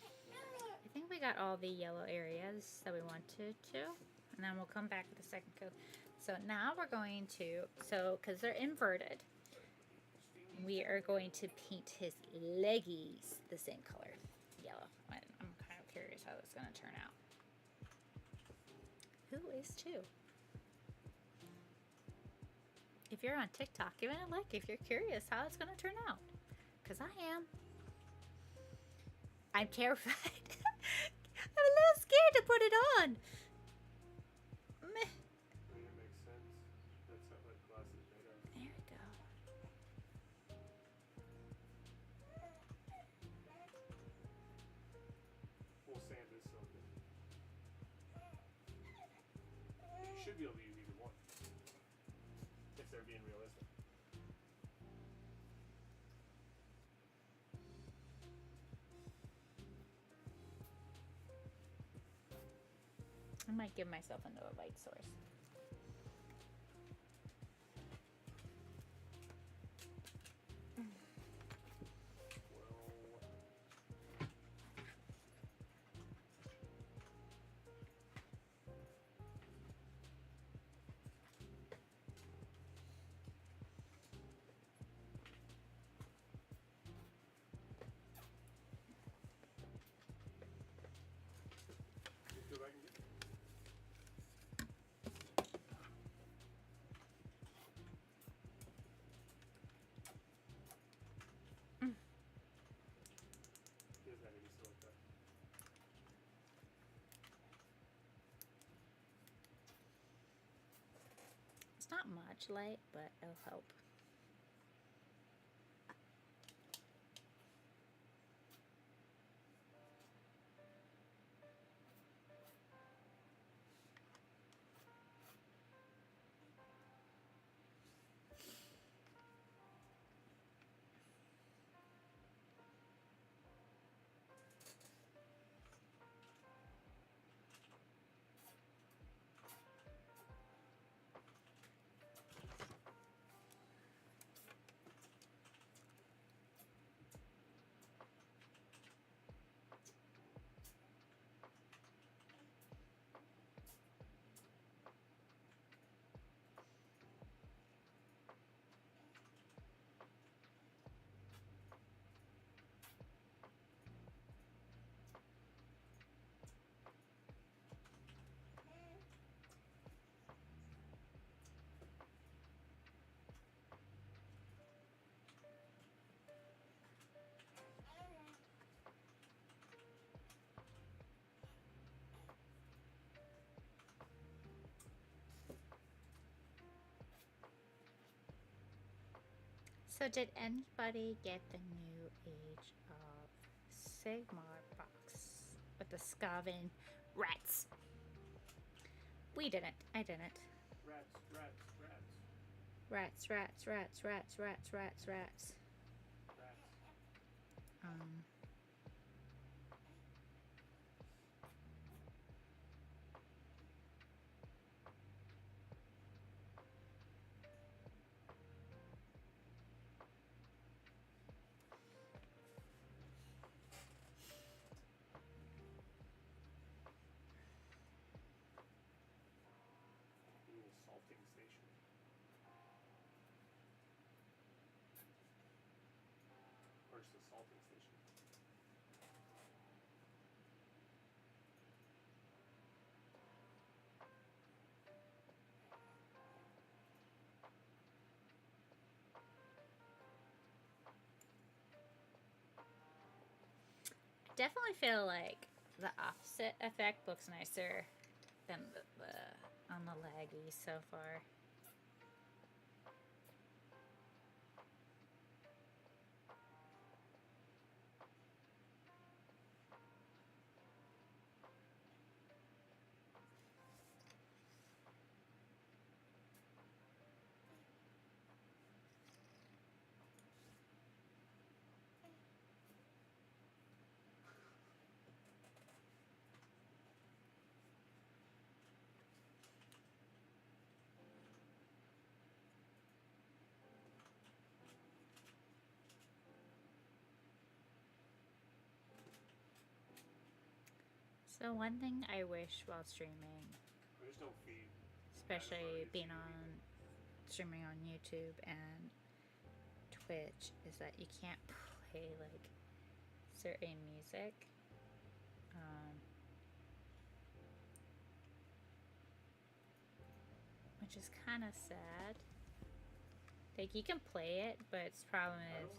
I think we got all the yellow areas that we wanted to, and then we'll come back with the second coat. So now we're going to, because they're inverted, we are going to paint his leggies the same color, yellow. I'm kind of curious how that's going to turn out. Who is too? If you're on TikTok, give it a like if you're curious how it's going to turn out. Because I am. I'm terrified. I'm a little scared to put it on. Meh. I mean, it makes sense. That's what glass is made of. There we go. Full sand is so good. You should be able to use either one. If they're being realistic. I might give myself another light source. Go back and get it. not much light, but it'll help. So did anybody get the new Age of Sigmar box with the Skaven rats? We didn't. I didn't. Rats, rats, rats. Rats, rats, rats, rats, rats, rats, rats. Rats. Little salting station. Where's the salting station? Definitely feel like the opposite effect looks nicer than the on the laggy so far. So one thing I wish while streaming, There's no feed. especially being on streaming on YouTube and Twitch, is that you can't play like certain music. Which is kind of sad. Like you can play it, but its problem is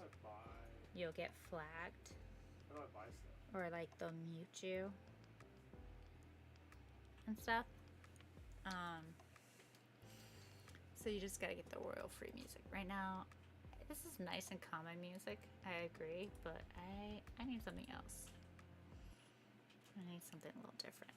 you'll get flagged. How do I buy stuff? Or like they'll mute you and stuff. So you just gotta get the royal free music. Right now, this is nice and common music, I agree, but I need something else. I need something a little different.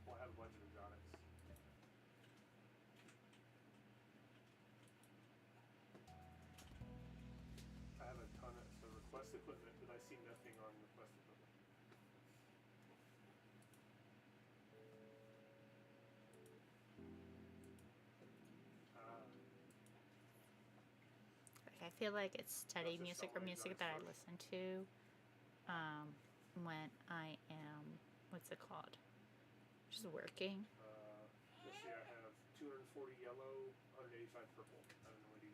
Well, I have a bunch of exotics. I have a ton of request equipment, but I see nothing on request equipment. Like I feel like it's study That's music just or music exotics that I first. listen to when I am, what's it called? Just working. Let's see, I have 240 yellow, 185 purple. I don't know what you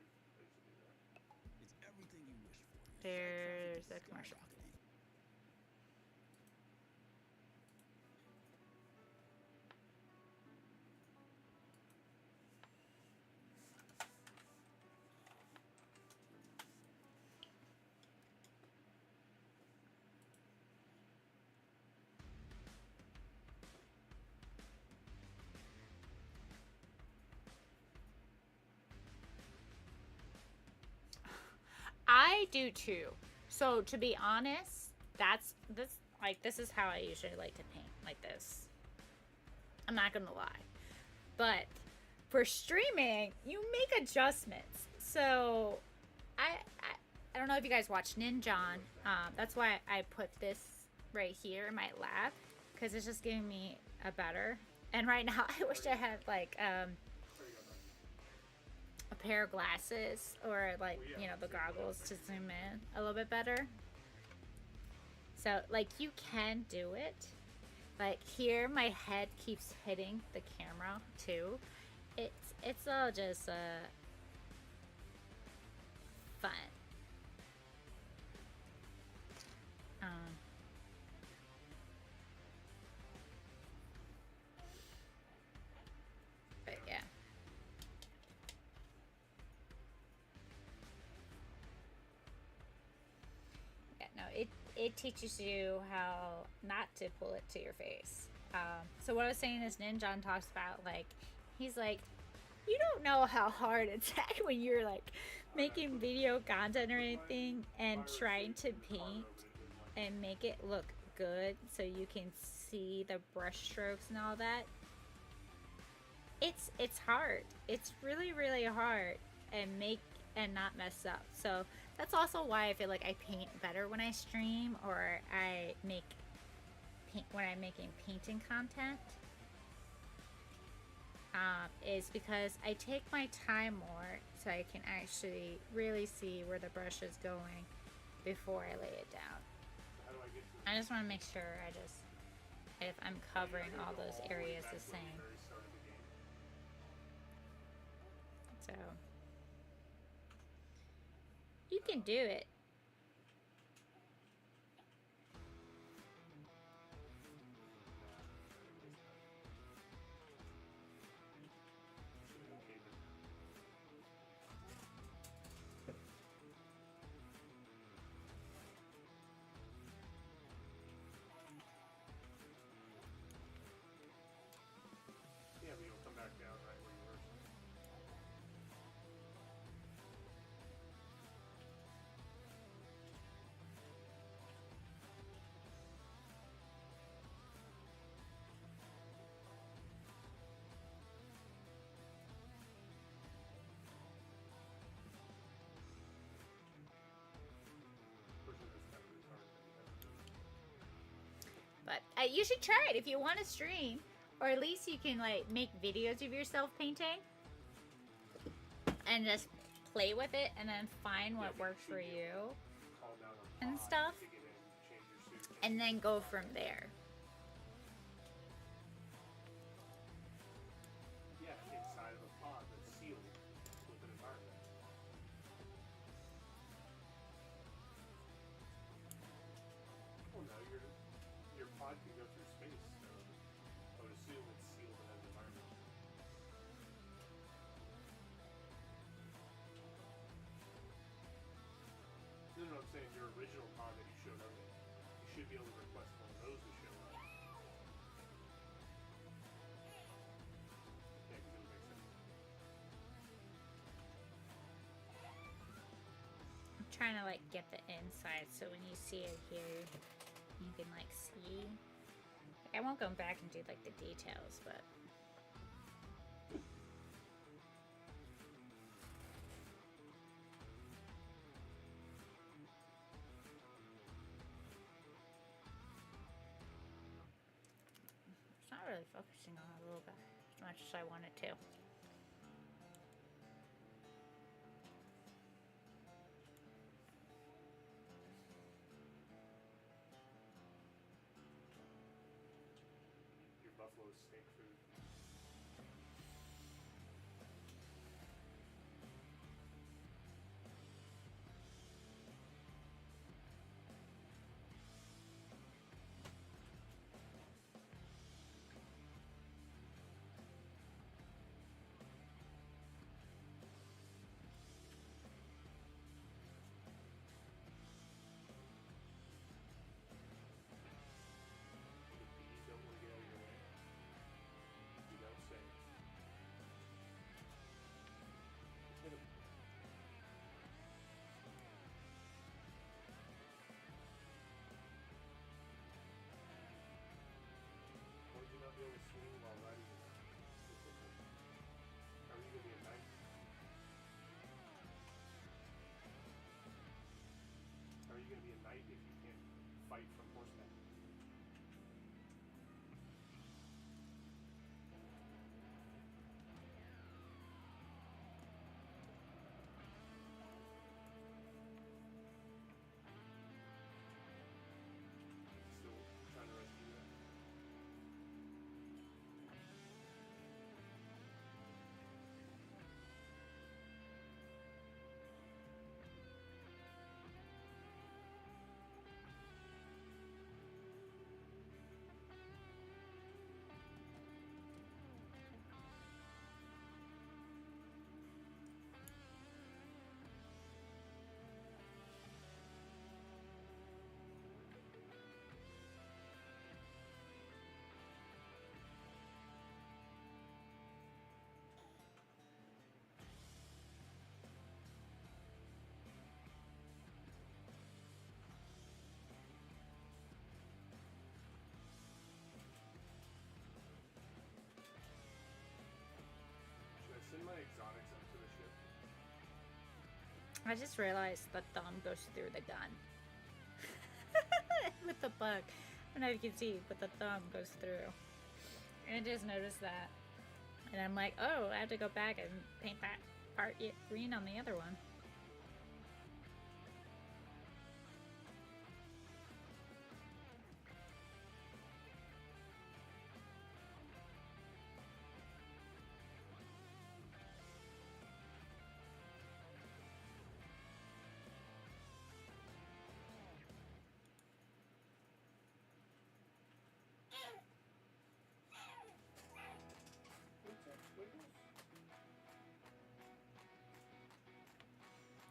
do that. It's everything you wish for. There's a commercial. do too. So to be honest, this is how I usually like to paint, like this. I'm not gonna lie. But for streaming, you make adjustments. So I don't know if you guys watch Ninjon. That's why I put this right here in my lab, because it's just giving me a better. And right now, I wish I had like a pair of glasses or like, you know, the goggles to zoom in a little bit better. So like you can do it. Like here, my head keeps hitting the camera too. It's all just fun. But yeah. Yeah, no, it teaches you how not to pull it to your face. So what I was saying is Ninjon talks about, like, he's like, you don't know how hard it's when you're like making video content or anything and trying to paint and make it look good so you can see the brush strokes and all that. It's hard. It's really, really hard and not mess up. So that's also why I feel like I paint better when I stream or I make when I'm making painting content. Is because I take my time more so I can actually really see where the brush is going before I lay it down. I just want to make sure if I'm covering all those areas the same. So you can do it. Yeah, but you'll come back down right where you were. But you should try it if you want to stream, or at least you can like make videos of yourself painting and just play with it and then find what works for you and stuff, and then go from there. Yeah, inside of a pod that's sealed with an environment. Well, no, your pod can go through space, so I would assume it's sealed in an environment. No, I'm saying your original pod that you showed up in, you should be able to request one of those to show up. Yeah, because it would make sense. I'm trying to like get the inside so when you see it here, you can like see. I won't go back and do like the details, but. It's not really focusing on it a little bit as much as I want it to. Your buffalo snake food. The bees don't want to get out of your way. fight from horseback. Still trying to rescue that. Should I send my exotics up to the ship? I just realized the thumb goes through the gun. With the bug. I don't know if you can see, but the thumb goes through. And I just noticed that. And I'm like, oh, I have to go back and paint that part green on the other one.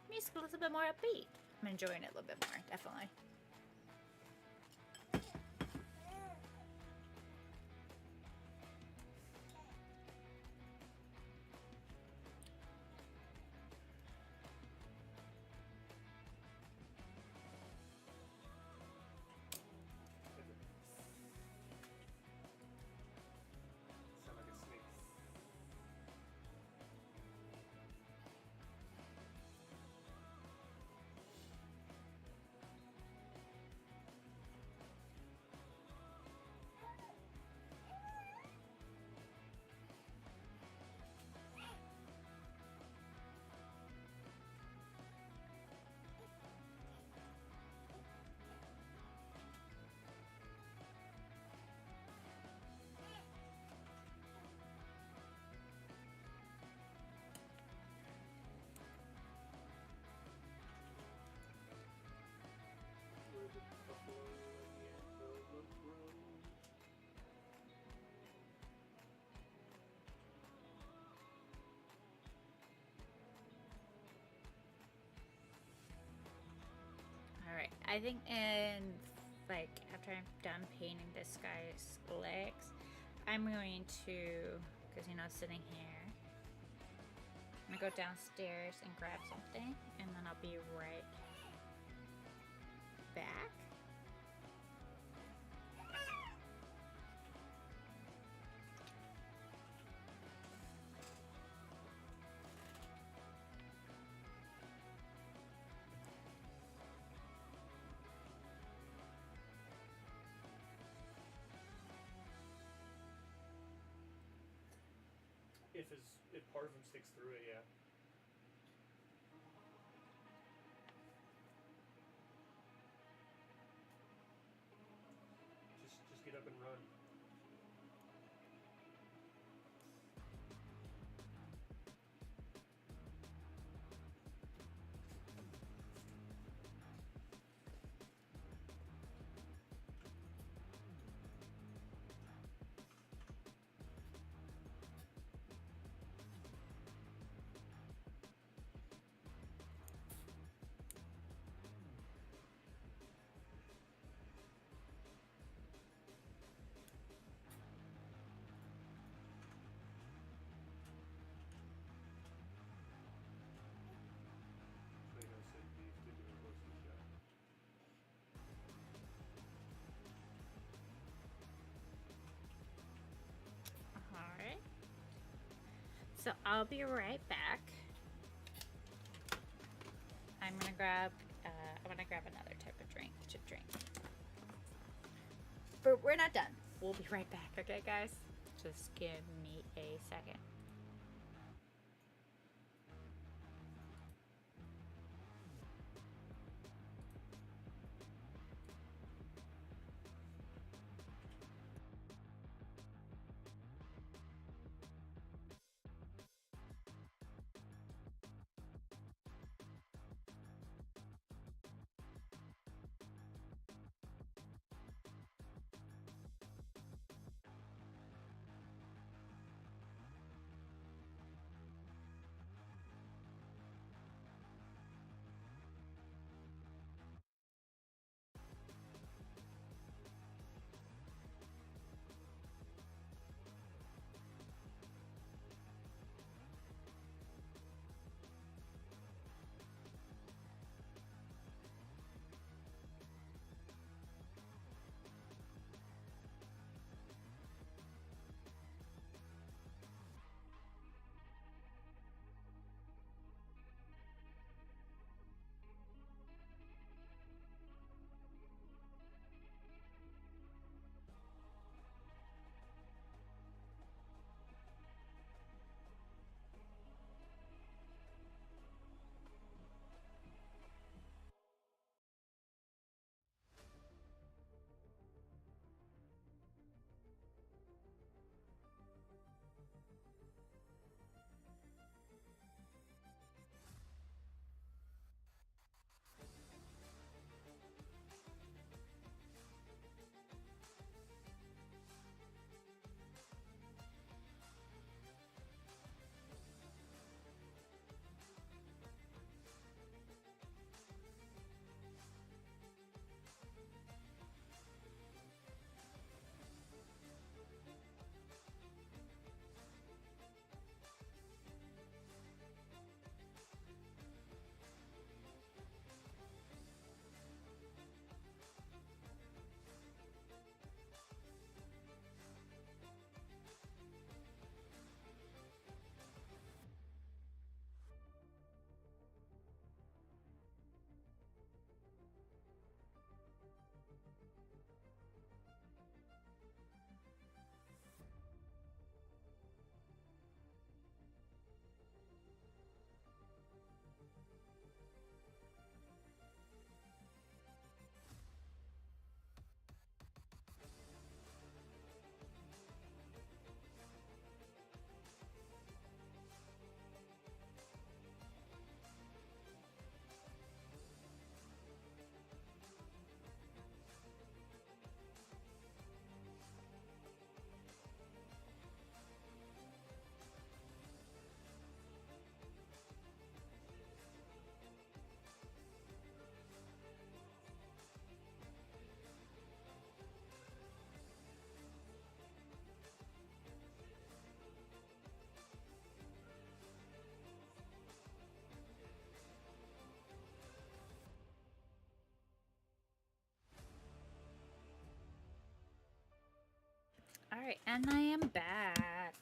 Music a little bit more upbeat. I'm enjoying it a little bit more, definitely. Sound like a snake. Where the buffalo and the antelope roam. Alright, I think like, after I'm done painting this guy's legs, I'm going to, because, you know, sitting here, I'm gonna go downstairs and grab something, and then I'll be right back. If part of him sticks through it, yeah. Just get up and run. Alright. So I'll be right back. I'm gonna grab another type of drink to drink. we're not done. We'll be right back, okay, guys? Just give me a second. All right, and I am back.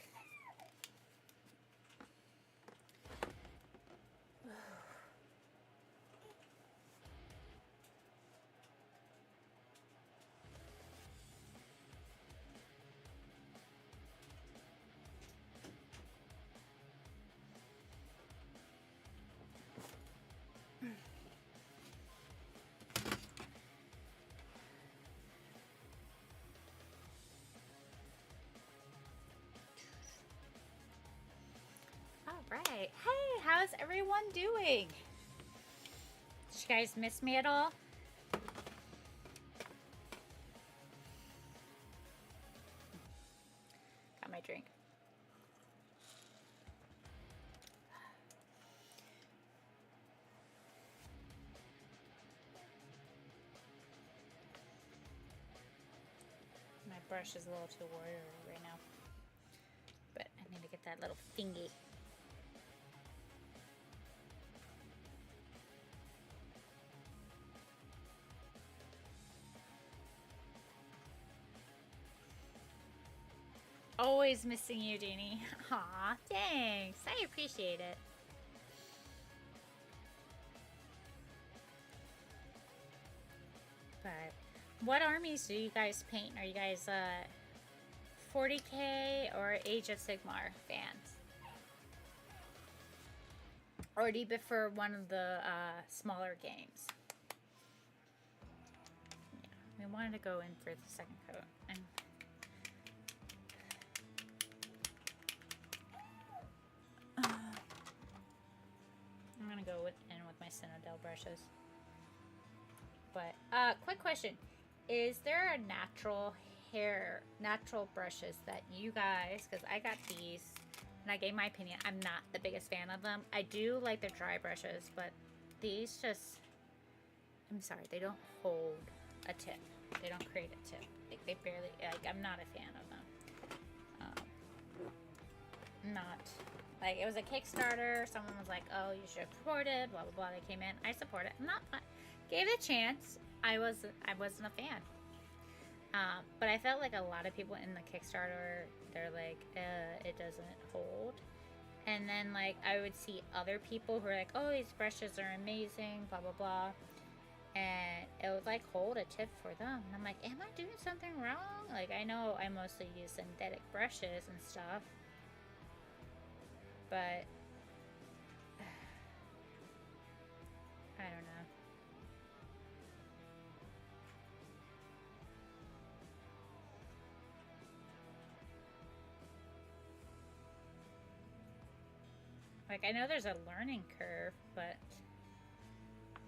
Right. Hey, how's everyone doing? Did you guys miss me at all? Got my drink. My brush is a little too watery right now. But I need to get that little thingy. Always missing you, Jeannie. Aw, thanks. I appreciate it. But What armies do you guys paint? Are you guys 40k or Age of Sigmar fans? Or do you prefer one of the smaller games? Yeah, we wanted to go in for the second coat. And I'm gonna go in with my Citadel brushes. But quick question: is there a natural brushes that you guys? Because I got these, and I gave my opinion. I'm not the biggest fan of them. I do like the dry brushes, but these just, I'm sorry, they don't hold a tip. They don't create a tip. Like they barely. Like I'm not a fan of them. Not. Like, it was a Kickstarter. Someone was like, oh, you should support it. Blah, blah, blah. They came in. I support it. I'm not. Gave it a chance. I wasn't a fan. But I felt like a lot of people in the Kickstarter, they're like, it doesn't hold. And then, like, I would see other people who are like, oh, these brushes are amazing. Blah, blah, blah. And it would, like, hold a tip for them. And I'm like, am I doing something wrong? Like, I know I mostly use synthetic brushes and stuff. But I don't know. Like, I know there's a learning curve, but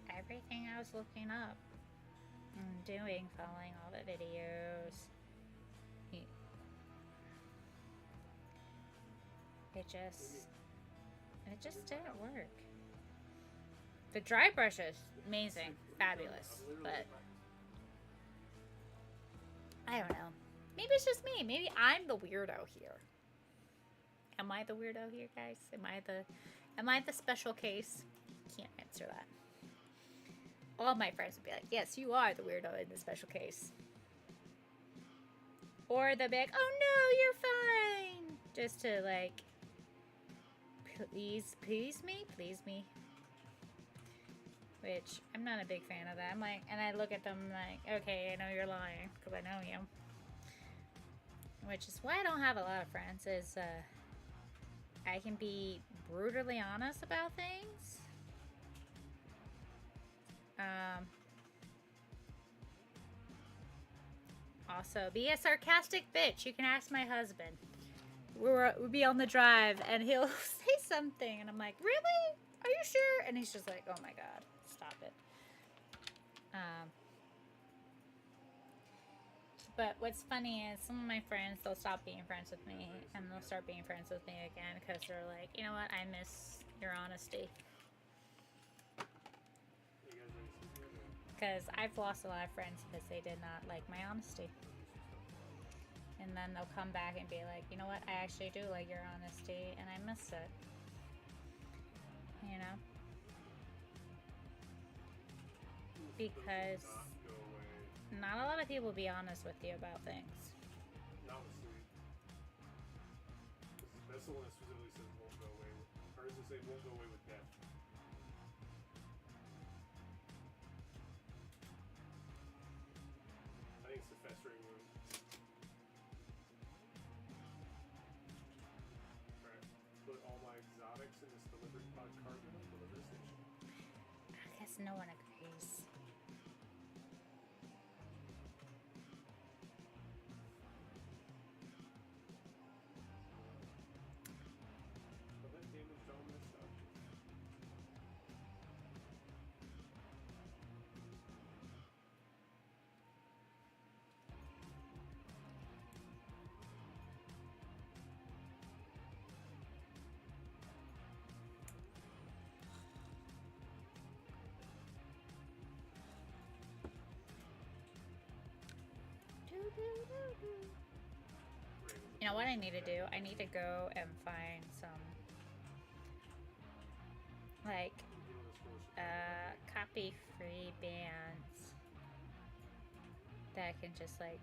everything I was looking up and doing, following all the videos, it just didn't work. The dry brushes, amazing, fabulous, but I don't know. Maybe it's just me. Maybe I'm the weirdo here. Am I the weirdo here, guys? Am I the special case? Can't answer that. All my friends would be like, yes, you are the weirdo in the special case. Or they'll be like, oh no, you're fine. Just to like, please me. Which, I'm not a big fan of that. I'm like, and I look at them like, okay, I know you're lying, because I know you. Which is why I don't have a lot of friends, is, I can be brutally honest about things. Also, be a sarcastic bitch. You can ask my husband. We'll be on the drive, and he'll say something, and I'm like, really? Are you sure? And he's just like, oh my god, stop it. But what's funny is some of my friends, they'll stop being friends with me, and they'll start being friends with me again, because they're like, you know what, I miss your honesty. Because I've lost a lot of friends because they did not like my honesty. And then they'll come back and be like, you know what, I actually do like your honesty, and I miss it. You know? Because not a lot of people be honest with you about things. Not with sleep. That's the one that specifically says won't go away with, or does it say won't go away with death? I think it's the festering wound. Alright, put all my exotics in this delivery pod cargo delivery station. I guess no one agrees. But that damaged all my stuff. You know what I need to do? I need to go and find some, like, copy-free bands that I can just, like,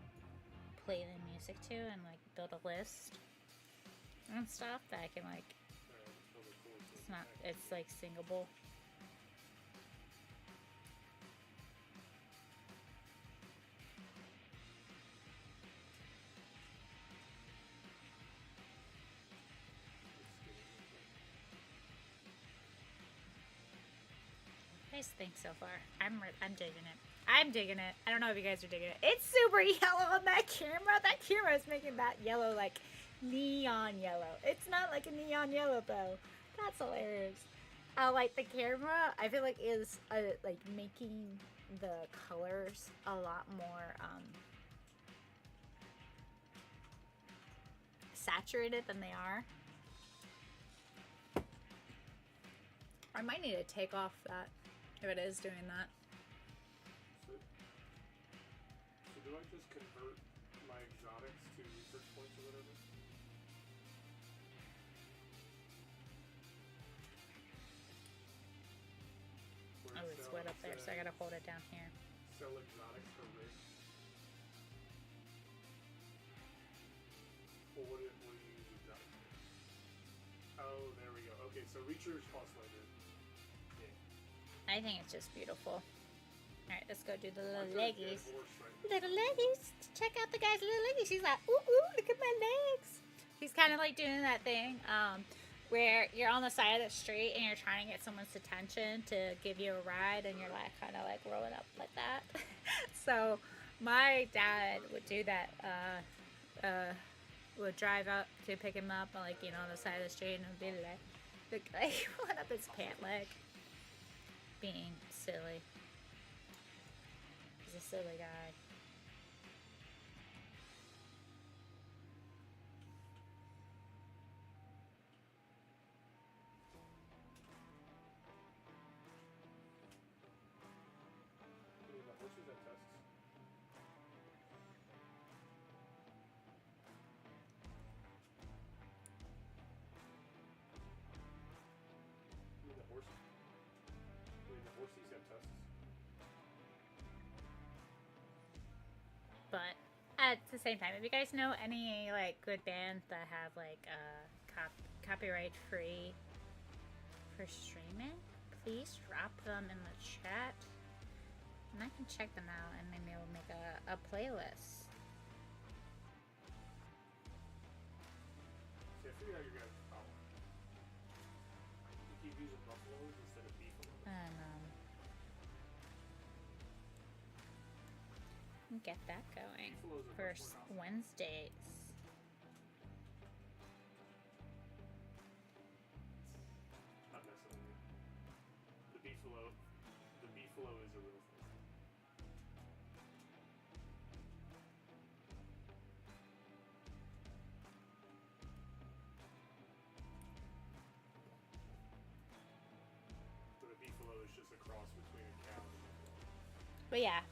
play the music to and, like, build a list and stuff that I can, like, it's, like, singable. guys think so far? I'm digging it. I'm digging it. I don't know if you guys are digging it. It's super yellow on that camera. That camera is making that yellow like neon yellow. It's not like a neon yellow though. That's hilarious. Like the camera, I feel like is like making the colors a lot more saturated than they are. I might need to take off that if it is doing that. So do I just convert my exotics to research points or whatever? Oh, it's wet up there, so I gotta hold it down here. Sell exotics for rig. Well, what do you use exotics for? Oh, there we go. Okay, so research costs later. Yeah. I think it's just beautiful. Alright, let's go do the little I feel like leggies. dead horse right now. Little leggies. Check out the guy's little leggies. He's like, ooh, ooh, look at my legs. He's kind of like doing that thing where you're on the side of the street and you're trying to get someone's attention to give you a ride, and you're like kind of like rolling up like that. So my dad would do that. Would drive up to pick him up, like, you know, on the side of the street, and would be like pulling up his pant leg, being silly. He's a silly guy. Any of the horses have tusks? I mean the horses. I mean the horses have tusks. But at the same time, if you guys know any like good bands that have like copyright free for streaming, please drop them in the chat, and I can check them out, and maybe we'll make a playlist. See, I figured out your guys' problem. You keep using buffaloes instead of beef. Get that going. Buffaloes are much First more Wednesdays. Not messing with you. The beefalo is a real thing. But a beefalo is just a cross between a cow and a buffalo. But yeah.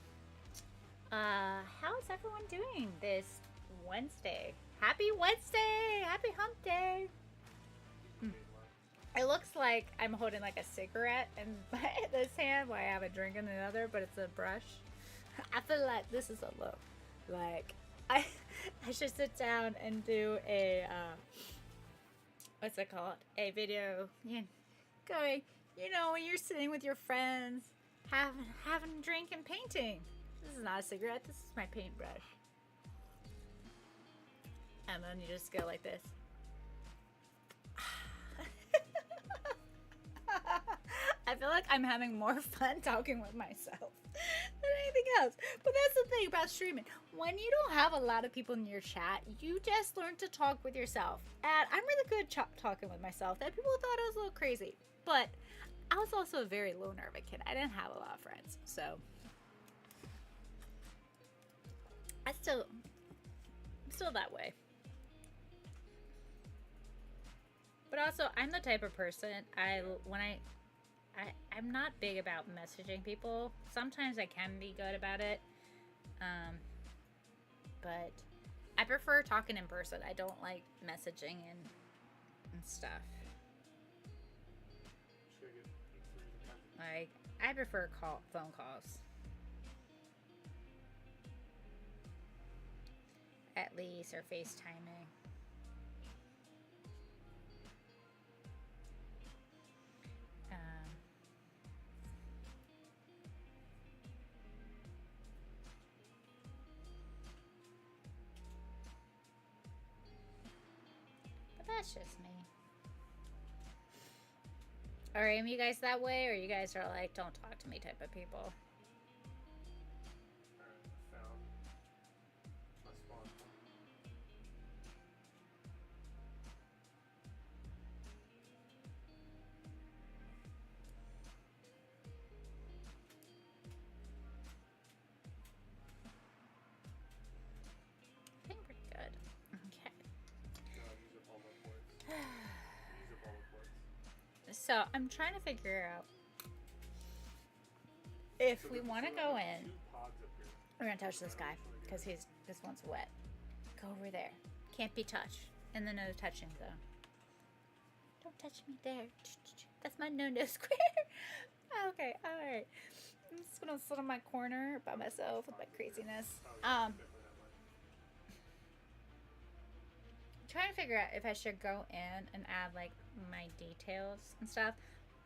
How's everyone doing this Wednesday? Happy Wednesday! Happy hump day! It looks like I'm holding like a cigarette in this hand while I have a drink in the other, but it's a brush. I feel like this is a look. Like, I should sit down and do a, what's it called? A video, going, you know, when you're sitting with your friends, having a drink and painting. This is not a cigarette, this is my paintbrush. And then you just go like this. I feel like I'm having more fun talking with myself than anything else. But that's the thing about streaming. When you don't have a lot of people in your chat, you just learn to talk with yourself. And I'm really good talking with myself. That people thought I was a little crazy. But I was also a very low nerve kid. I didn't have a lot of friends. So I'm still that way. But also, I'm the type of person, I'm not big about messaging people. Sometimes I can be good about it. But I prefer talking in person. I don't like messaging and stuff. Like, I prefer phone calls. At least, or FaceTiming. But that's just me. Or am you guys that way, or you guys are like, don't talk to me type of people? Alright, I found my spawn point. I think we're good. Okay. No, I've used up all my points. Use up all the points. So I'm trying to figure out if So we there's- want to so go there's in. 2 pods up here. We're gonna touch this guy because this one's wet. Go over there. Can't be touched. In the no touching zone. Don't touch me there. That's my no square. Okay, alright. I'm just gonna sit in my corner by myself with my craziness. Definitely that much. Trying to figure out if I should go in and add like my details and stuff.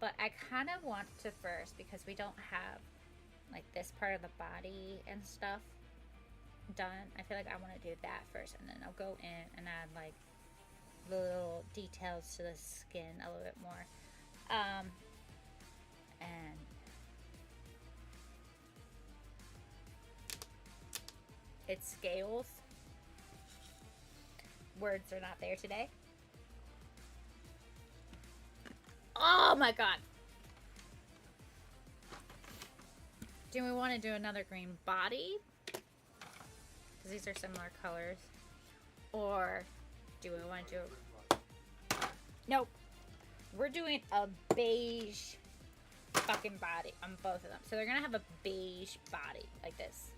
But I kind of want to first, because we don't have like this part of the body and stuff done. I feel like I want to do that first, and then I'll go in and add like little details to the skin a little bit more. And it scales. Words are not there today. Oh my god. Do we want to do another green body? Because these are similar colors. Or do we want to do... Nope. We're doing a beige fucking body on both of them. So they're going to have a beige body like this.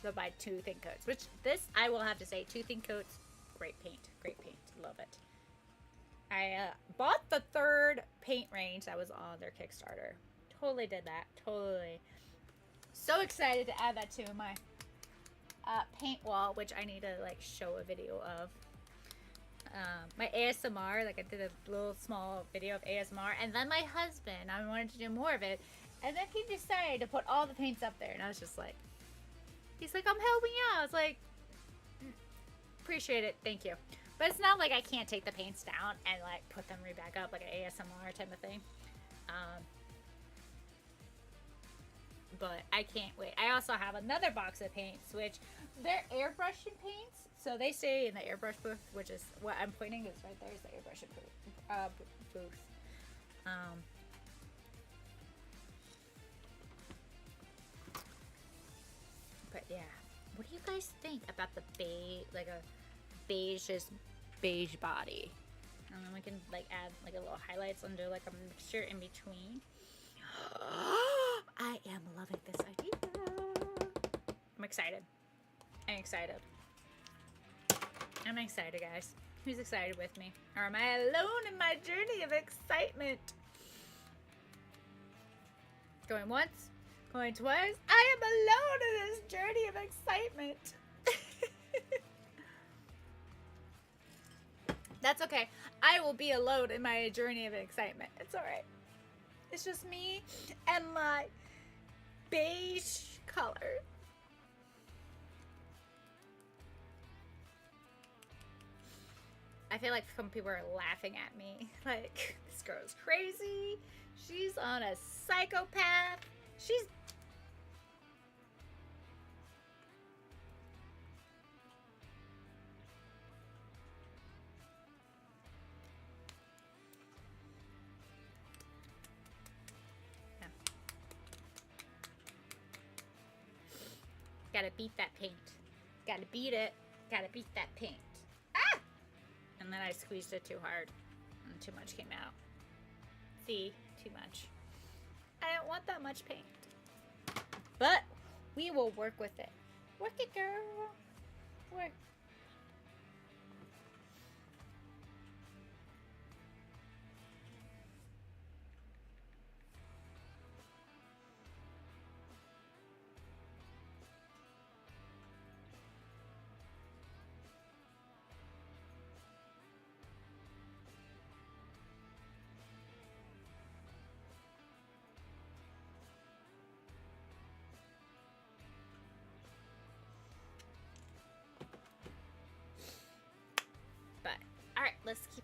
So by 2 thin coats. Which this, I will have to say, 2 thin coats, great paint. Great paint. Love it. I bought the 3rd paint range that was on their Kickstarter. Totally did that. Totally. So excited to add that to my paint wall, which I need to like show a video of. My ASMR, like I did a little small video of ASMR, and then my husband, I wanted to do more of it, and then he decided to put all the paints up there, and I was just like, he's like, I'm helping you out. I was like, appreciate it, thank you. But it's not like I can't take the paints down and like put them right back up like an ASMR type of thing. But I can't wait. I also have another box of paints, which they're airbrushing paints. So they stay in the airbrush booth, which is what I'm pointing is right there is the airbrushing booth. But yeah, what do you guys think about the beige body? And then we can like add like a little highlights under like a mixture in between. I am loving this idea. I'm excited. I'm excited. I'm excited, guys. Who's excited with me? Or am I alone in my journey of excitement? Going once, going twice. I am alone in this journey of excitement. That's okay. I will be alone in my journey of excitement. It's alright. It's just me and my beige color. I feel like some people are laughing at me. Like, this girl's crazy. She's on a psychopath. She's... Yeah. Gotta beat that paint. Gotta beat it. Gotta beat that paint. Ah! And then I squeezed it too hard. And too much came out. See? Too much. I don't want that much paint. But we will work with it. Work it, girl. Work.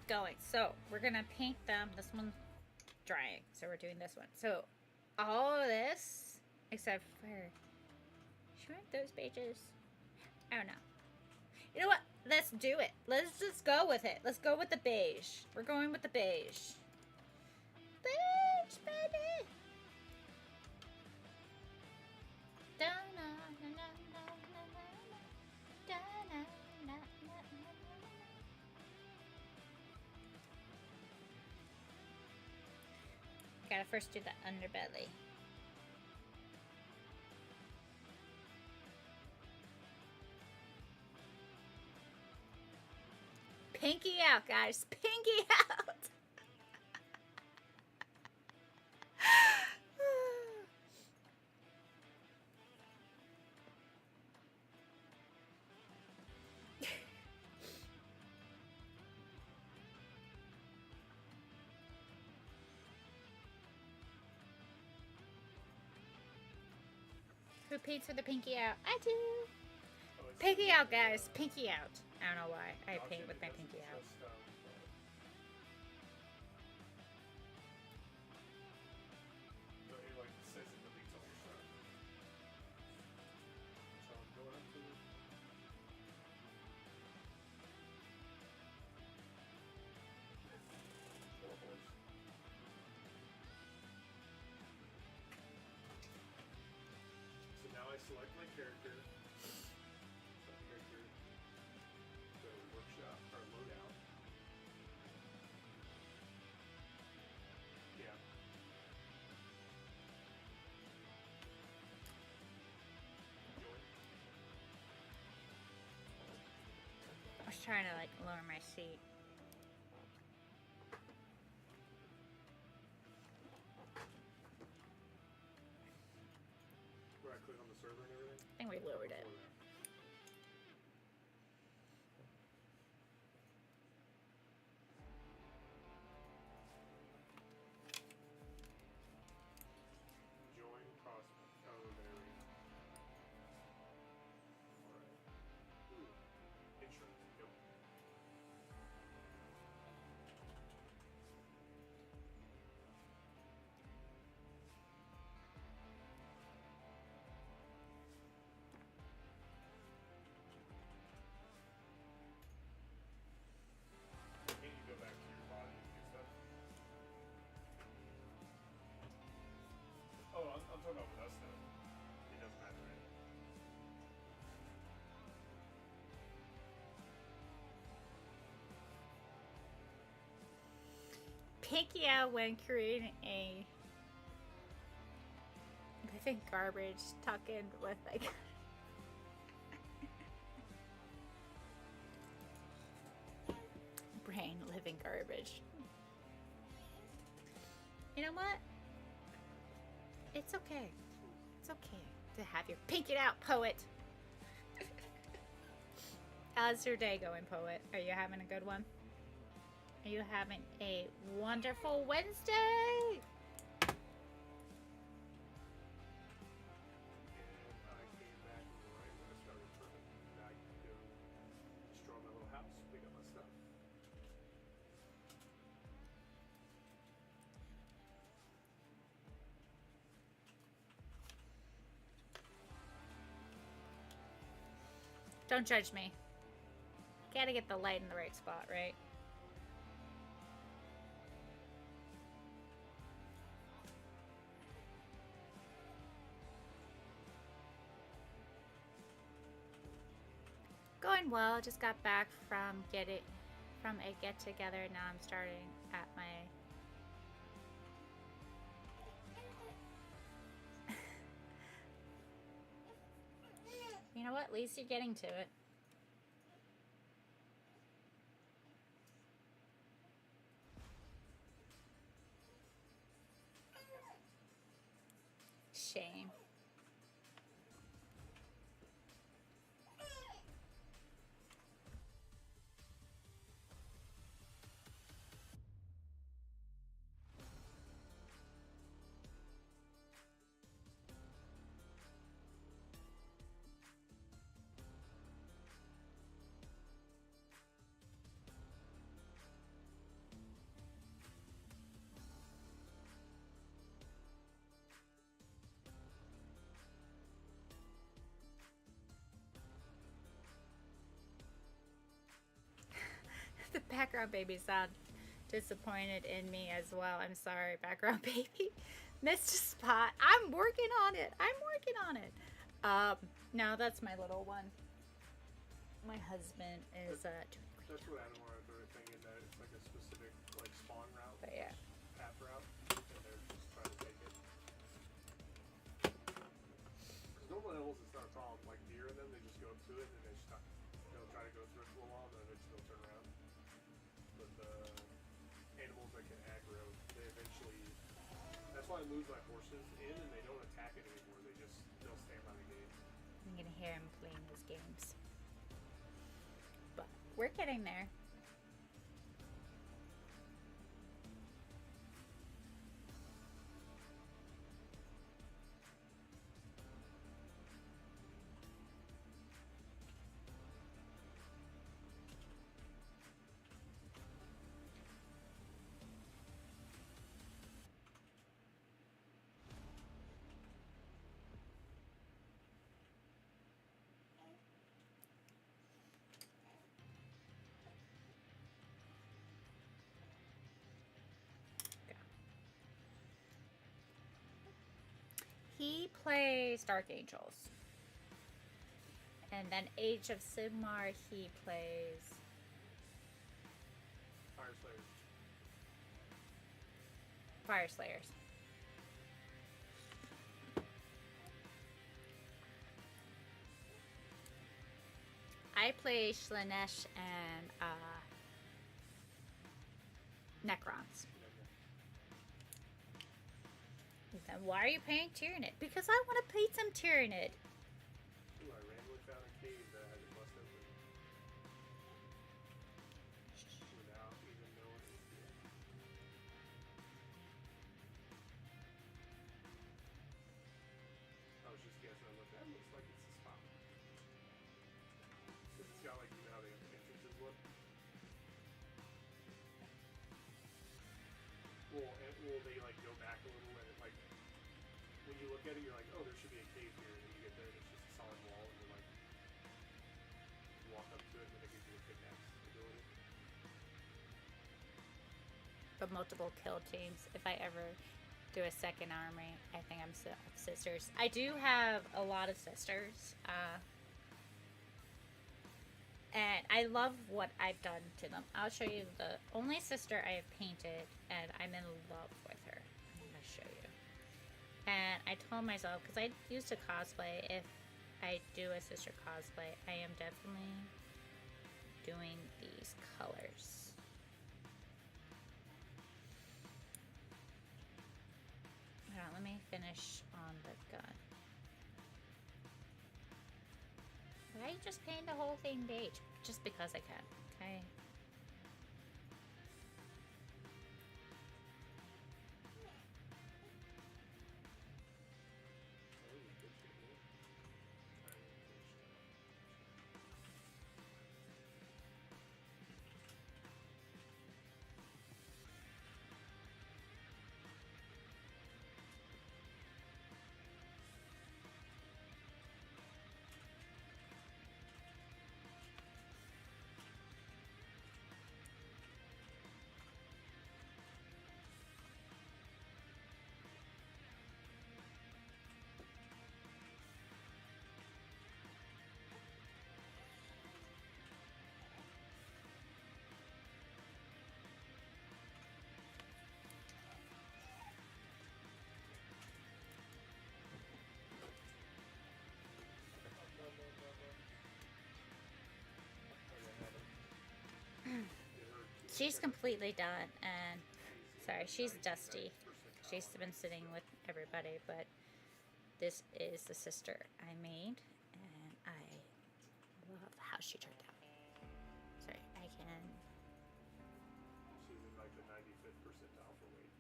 going. So we're gonna paint them. This one's drying, so we're doing this one. So all of this, except for, shouldn't those pages? I don't know. You know what? Let's do it. Let's just go with it. Let's go with the beige. We're going with the beige. Beige, baby. Gotta first do the underbelly. Pinky out, guys. Pinky out. Who paints for the pinky out? I do. Oh, it's Pinky like, out, guys. Pinky out. I don't know why. I paint with my because pinky it's out. just, but it like says it deletes all your stuff. So I'm going up to four horse. So now I select my character. Select character. Go to workshop or loadout. Yeah. Join. I was trying to like lower my seat. Where I click on the server and everything. I think we lowered it. Before that. Join prospect. Oh, there we go. Alright. Ooh. Insurance. Yep. Can you go back to your body and get stuff? Oh, I'm talking about with us though. It doesn't matter, right? Pinky out when creating a living garbage tuck in with like brain living garbage. You know what? It's okay. It's okay to have your pink it out, poet. How's your day going, poet? Are you having a good one? Are you having a wonderful Wednesday? And I came back right when I started trimming. Now I can go destroy my little house, pick up my stuff. Don't judge me. Gotta get the light in the right spot, right? Going well. Just got back from a get together. Now I'm starting at my You know what? At least you're getting to it. Shame. background baby sound disappointed in me as well. I'm sorry, background baby. Missed a spot. I'm working on it. No, that's my little one. My husband is doing a That's what Adam wanted to thing in that it's like a specific like spawn route. But yeah. Path route. And they're just trying to take it. Because normal animals it's not a problem. Like deer and them, they just go up to it and they stop. They'll try to go through it for a while and then eventually they'll turn around. But the animals that can aggro, they eventually. That's why I move my horses in and they don't attack it anymore. They'll stand by the gate. I'm gonna hear him playing his games. But we're getting there. He plays Dark Angels. And then Age of Sigmar, he plays Fire Slayers. Fire Slayers. I play Slanesh and Necrons. Then why are you playing Tyraind? Because I want to play some Tyraind. Ooh, I randomly found a cave that I had to bust open. Without even knowing it. I was just guessing. I was like, that looks like it's a spot. Because it's got like, you know how the entrances look? Will they like go back a little and it like, when you look at it, you're like, oh, there should be a cave here, and then you get there and it's just a solid wall, and you're like, you walk up to it, and then it gives you a pickaxe ability. But multiple kill teams. If I ever do a second army, I think I'm sisters. I do have a lot of sisters. And I love what I've done to them. I'll show you the only sister I have painted, and I'm in love with her. I'm going to show you. And I told myself, because I used to cosplay, if I do a sister cosplay, I am definitely doing these colors. Hold on, let me finish on the gun. I just paint the whole thing beige, just because I can, okay? She's completely done, and sorry, she's dusty. She's been sitting with everybody, but this is the sister I made, and I love how she turned out. Sorry, I can. She's in like the 95th percentile for weight.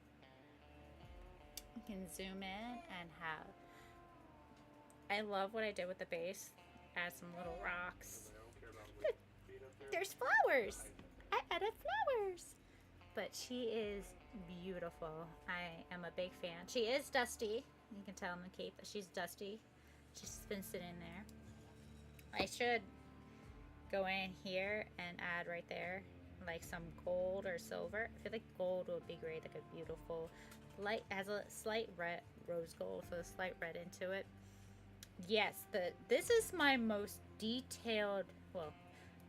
You can zoom in and have. I love what I did with the base. Add some little rocks. I don't care about weight being up there. There's flowers. I added flowers. But she is beautiful. I am a big fan. She is dusty. You can tell in the cape that she's dusty. She's been sitting there. I should go in here and add right there like some gold or silver. I feel like gold would be great, like a beautiful light, has a slight red, rose gold, so a slight red into it. Yes, this is my most detailed, well,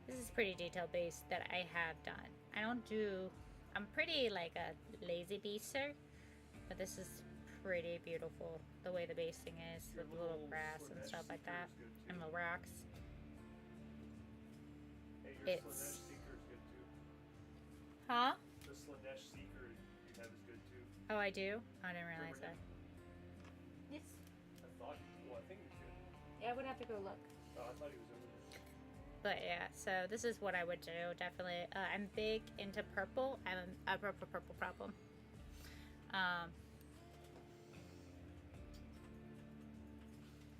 this is pretty detailed base that I have done. I don't do, I'm pretty like a lazy baser, but this is pretty beautiful the way the basing is with little grass and stuff like that and the rocks. Hey, your It's Slanesh Seeker is good too. huh? The Slanesh Seeker you have is good too. Oh, I do. I didn't realize Remember that. Yes. I thought, well, I think you did. Yeah, I would have to go look. Oh, I thought he was over there. But yeah, so this is what I would do. Definitely, I'm big into purple. I have a purple problem.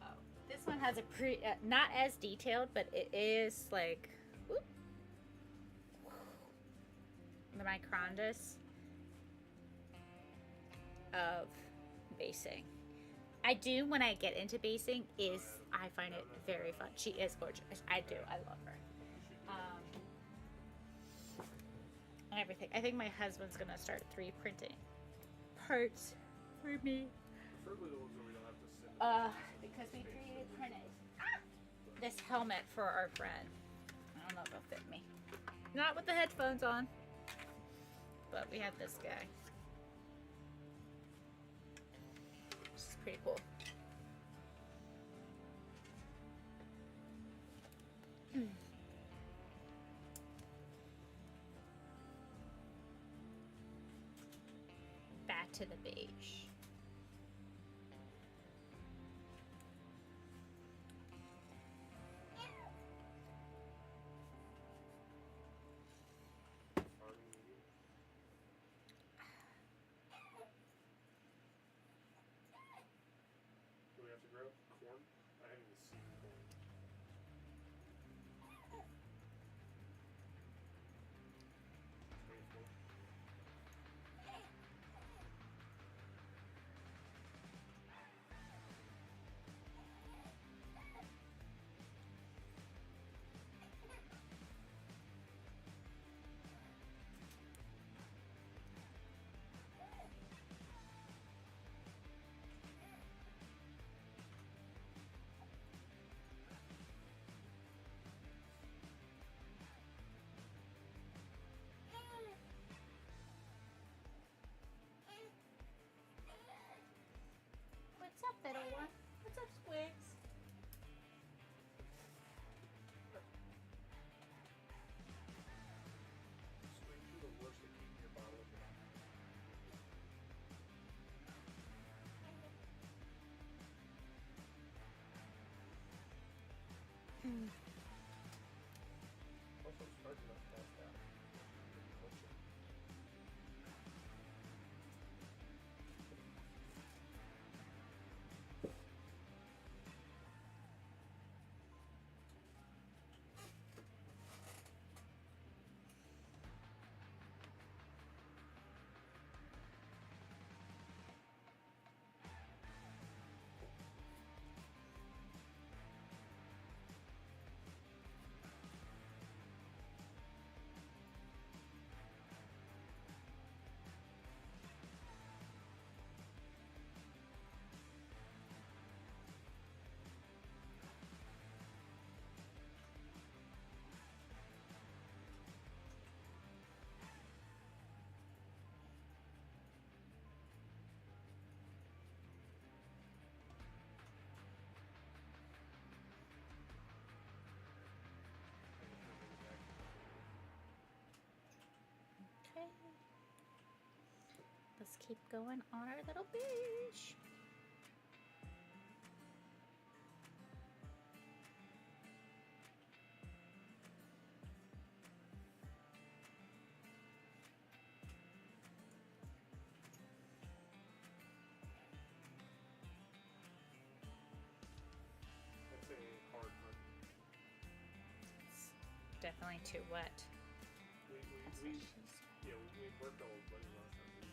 Oh, this one has a not as detailed, but it is like whoop, the microndus of basing. I do when I get into basing is I find it very fun. She is gorgeous. I do. I love her. And everything. I think my husband's gonna start 3D printing parts for me. Preferably the ones where we don't have to sit. Because we 3D printed this helmet for our friend. I don't know if it'll fit me. Not with the headphones on. But we have this guy. This is pretty cool. Back to the beige. Do we have to grow corn? I haven't even seen corn. Painful. What's up, little one? What's up, Squigs? Squeak, you're the worst at keeping your bottle open. Also, it's hard enough past that. Okay. Let's keep going on our little beige. That's a hard one. It's definitely too wet. That's We what she's- yeah, we worked all buddy last time.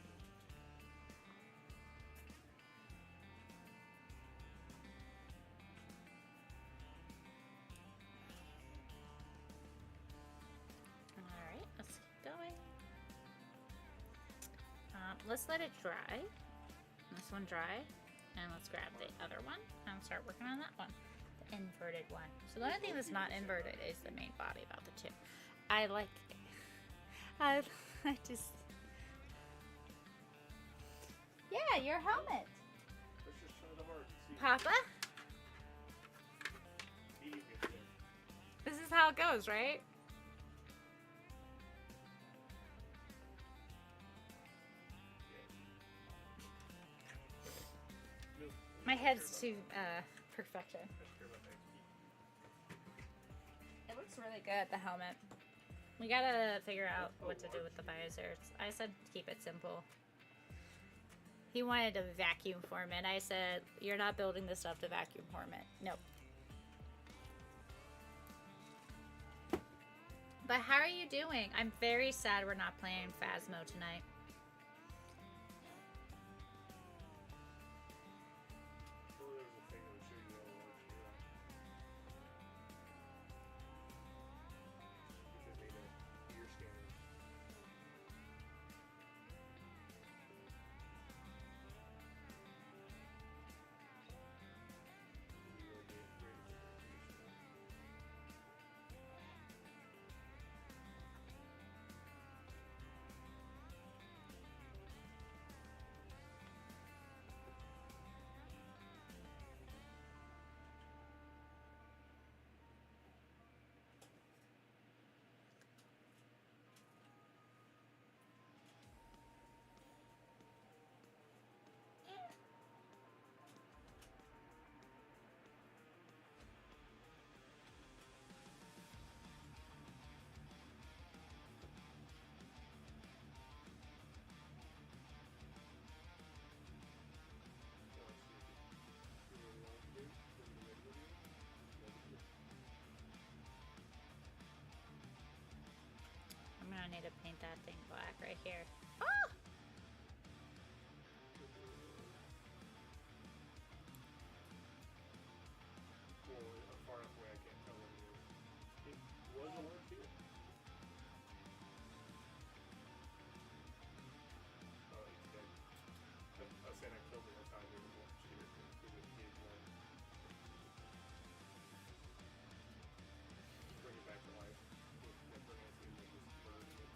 Alright, let's keep let's let it dry. This one dry. And let's grab the other one and start working on that one. The inverted one. So the only thing that's not inverted is the main body about the two. I like it. I just... Yeah, your helmet. Let's just try the heart and see. Papa? Medium gets in. This is how it goes, right? No, My head's to perfection. I just care about that key. It looks really good, the helmet. We gotta figure out what to do with the visors. I said keep it simple. He wanted to vacuum form it. I said, you're not building this stuff to vacuum form it. Nope. But how are you doing? I'm very sad we're not playing Phasmo tonight. Well, there was a thing that would show you all the words here. If it made a ear scanner. It'd be really great if it made an ear scanner. I'm gonna need to paint that thing black right here. Oh! Well, far enough away I can't tell what it is. It was a large deal. Oh, it's dead. I was saying I killed it one time. It was a large deer. It was a big one. Bring it back to life. With necromancy and then just burn it.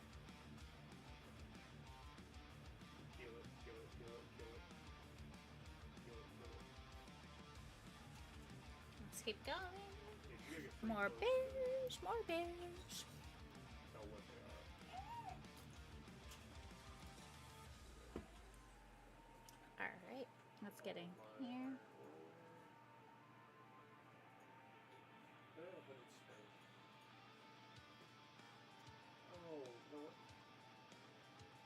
Kill it, kill it, kill it, kill it. Kill it, kill it. Let's keep going. Yeah, you gotta get pretty More close to bears, more bears. tell what they are. Alright, let's get in here. But it's spring. Oh, you know what?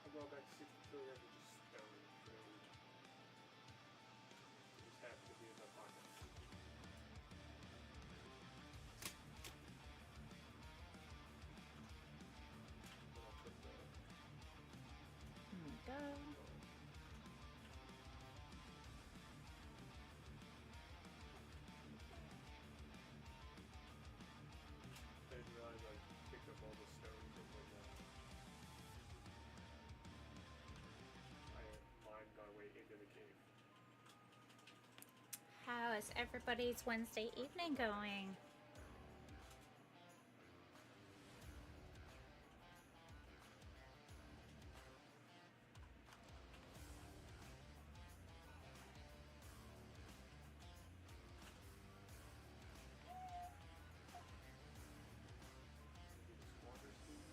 I'll go back to 60 kilograms and just stone food. It just happened to be in my pocket. Then I'll put the... Here we go. I didn't realize I picked up all the stones and when I mined my way into the cave. How is everybody's Wednesday evening going? Get the squatters food.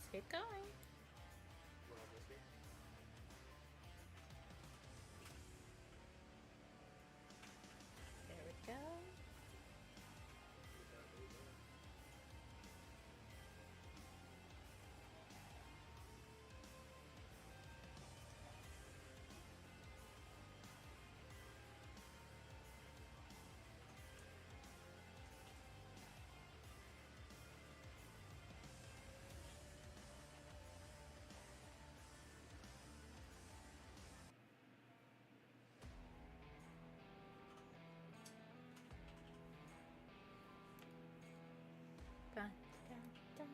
Let's keep going. We're almost here. There we go. Dun, dun, dun,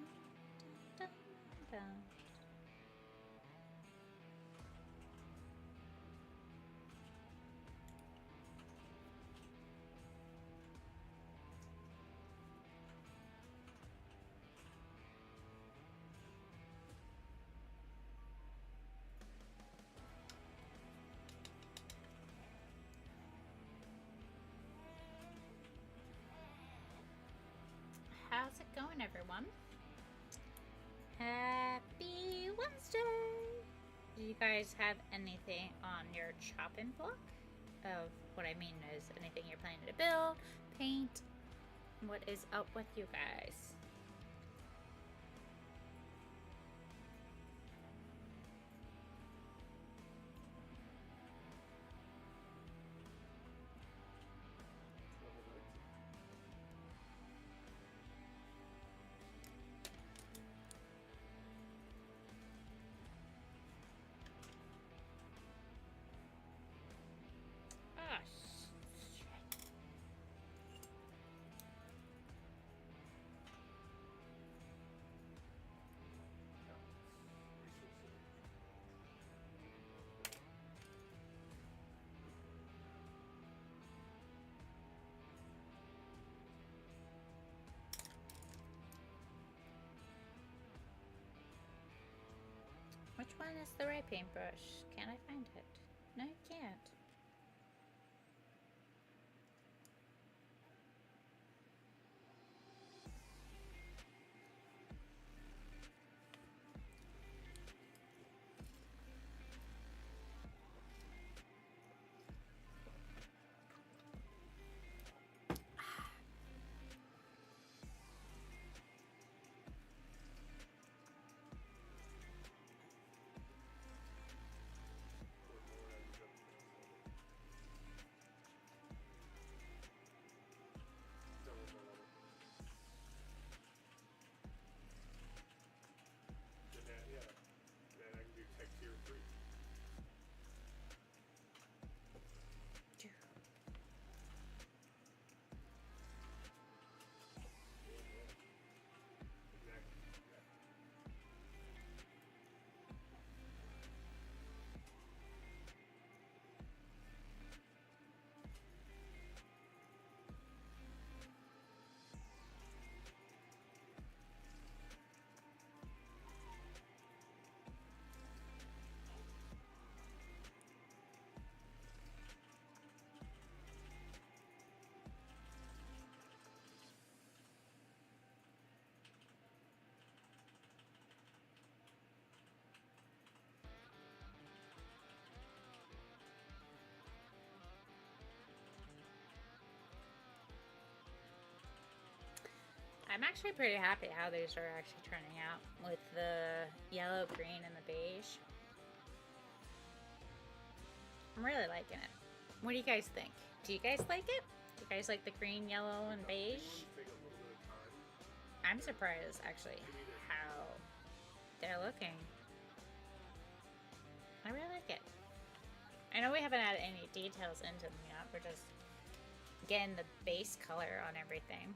dun, dun, dun. How's it going, everyone? Happy Wednesday! Do you guys have anything on your chopping block? Of what I mean is anything you're planning to build, paint? What is up with you guys? Ah, shit. Which one is the right paintbrush? Can't I find it? No, you can't. I'm actually pretty happy how these are actually turning out with the yellow, green, and the beige. I'm really liking it. What do you guys think? Do you guys like it? Do you guys like the green, yellow, and beige? I'm surprised actually how they're looking. I really like it. I know we haven't added any details into them yet. We're just getting the base color on everything.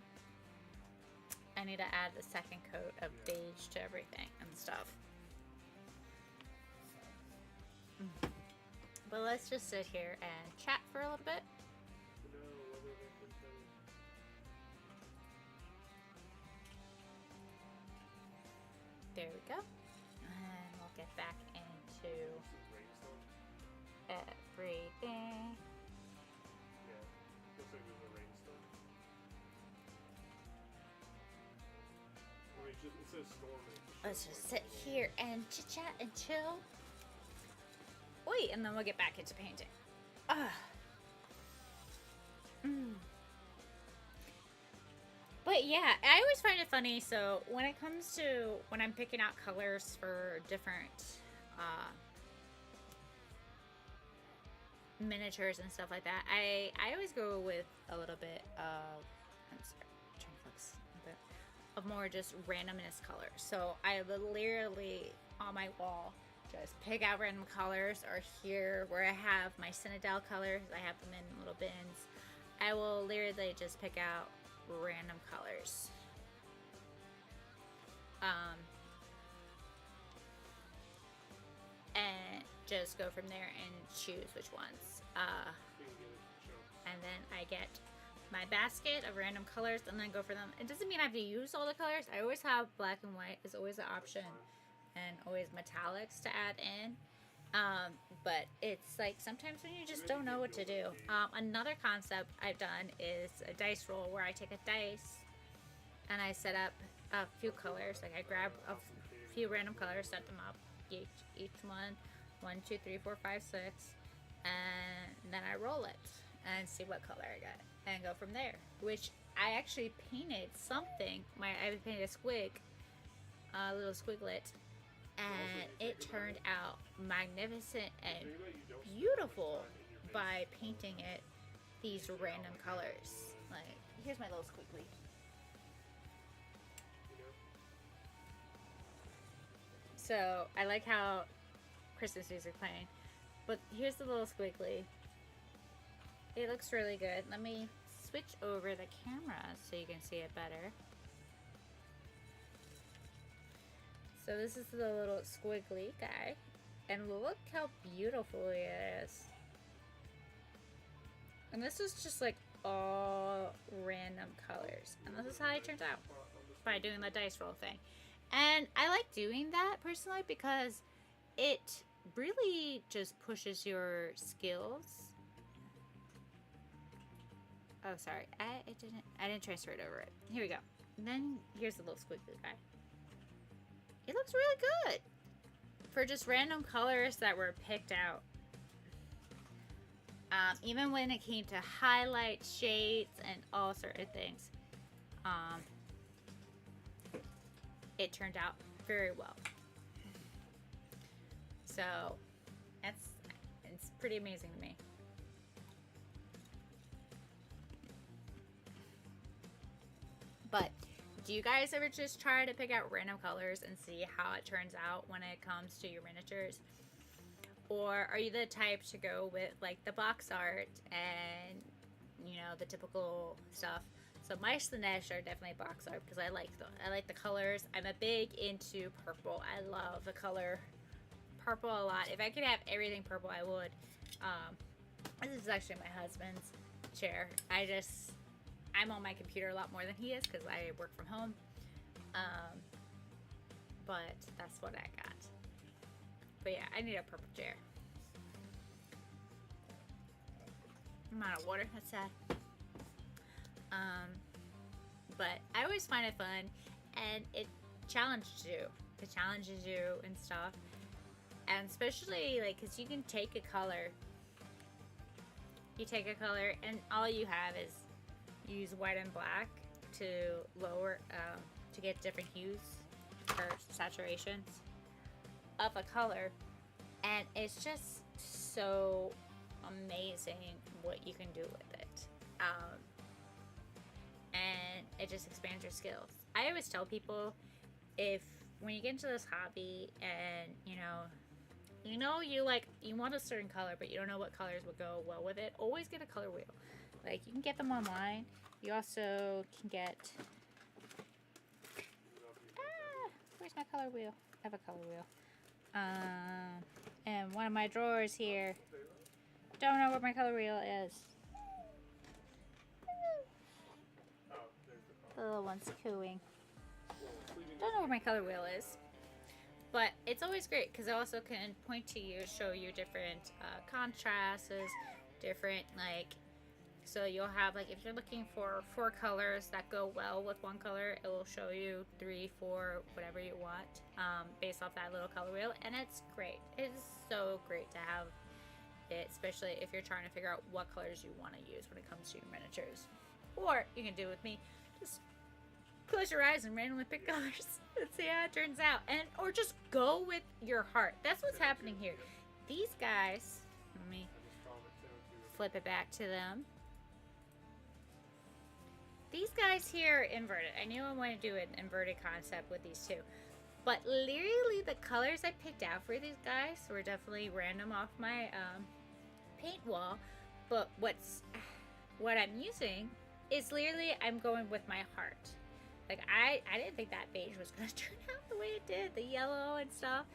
I need to add the second coat of beige to everything and stuff. But let's just sit here and chat for a little bit. There we go. And we'll get back into everything. just, it says storming. Let's just sit here and chit chat and chill. Wait, and then we'll get back into painting. But yeah, I always find it funny. So when it comes to when I'm picking out colors for different miniatures and stuff like that, I always go with a little bit of, I'm sorry, I'm trying to focus a bit, of more just randomness colors. So I literally on my wall just pick out random colors, or here where I have my Citadel colors, I have them in little bins. I will literally just pick out random colors. And just go from there and choose which ones. And then I get my basket of random colors and then go for them. It doesn't mean I have to use all the colors. I always have black and white is always an option, and always metallics to add in. But it's like sometimes when you just don't know what to do. Another concept I've done is a dice roll, where I take a dice and I set up a few colors. Like I grab a few random colors, set them up, each one, 1, 2, 3, 4, 5, 6, and then I roll it and see what color I got and go from there. Which I actually painted something. I painted a squig, a little squiglet, and it turned out magnificent and beautiful by painting it these random colors. Like, here's my little squiggly. So I like how Christmas music playing, but here's the little squiggly. It looks really good. Let me switch over the camera so you can see it better. So this is the little squiggly guy, and look how beautiful he is. And this is just like all random colors, and this is how it turns out by doing the dice roll thing. And I like doing that personally because it really just pushes your skills. Oh, sorry, I didn't transfer it over it. Here we go. And then here's the little squiggly guy. It looks really good for just random colors that were picked out. Even when it came to highlight, shades, and all certain things, it turned out very well. So it's pretty amazing to me. But do you guys ever just try to pick out random colors and see how it turns out when it comes to your miniatures? Or are you the type to go with like the box art and, you know, the typical stuff? So my Slanesh are definitely box art because I like the colors. I'm a big into purple. I love the color purple a lot. If I could have everything purple, I would. This is actually my husband's chair. I'm on my computer a lot more than he is because I work from home. But that's what I got. But yeah, I need a purple chair. I'm out of water. That's sad. But I always find it fun, and it challenges you. It challenges you and stuff. And especially, like, because you can take a color. You take a color, and all you have is use white and black to lower, to get different hues or saturations of a color. And it's just so amazing what you can do with it. And it just expands your skills. I always tell people, when you get into this hobby and you want a certain color, but you don't know what colors would go well with it, always get a color wheel. Like, you can get them online. You also can get, where's my color wheel? I have a color wheel. And one of my drawers here. Don't know where my color wheel is. The little one's cooing. Don't know where my color wheel is. But it's always great because it also can point to you, show you different contrasts, different, like, So you'll have, like, if you're looking for 4 colors that go well with one color, it will show you 3, 4, whatever you want, based off that little color wheel, and it's great. It's so great to have it, especially if you're trying to figure out what colors you want to use when it comes to your miniatures. Or you can do with me, just close your eyes and randomly pick colors and see how it turns out, and or just go with your heart. That's what's happening here. These guys, let me flip it back to them. These guys here inverted. I knew I wanted to do an inverted concept with these two. But literally the colors I picked out for these guys were definitely random off my paint wall. But what I'm using is literally I'm going with my heart. Like I didn't think that beige was going to turn out the way it did. The yellow and stuff.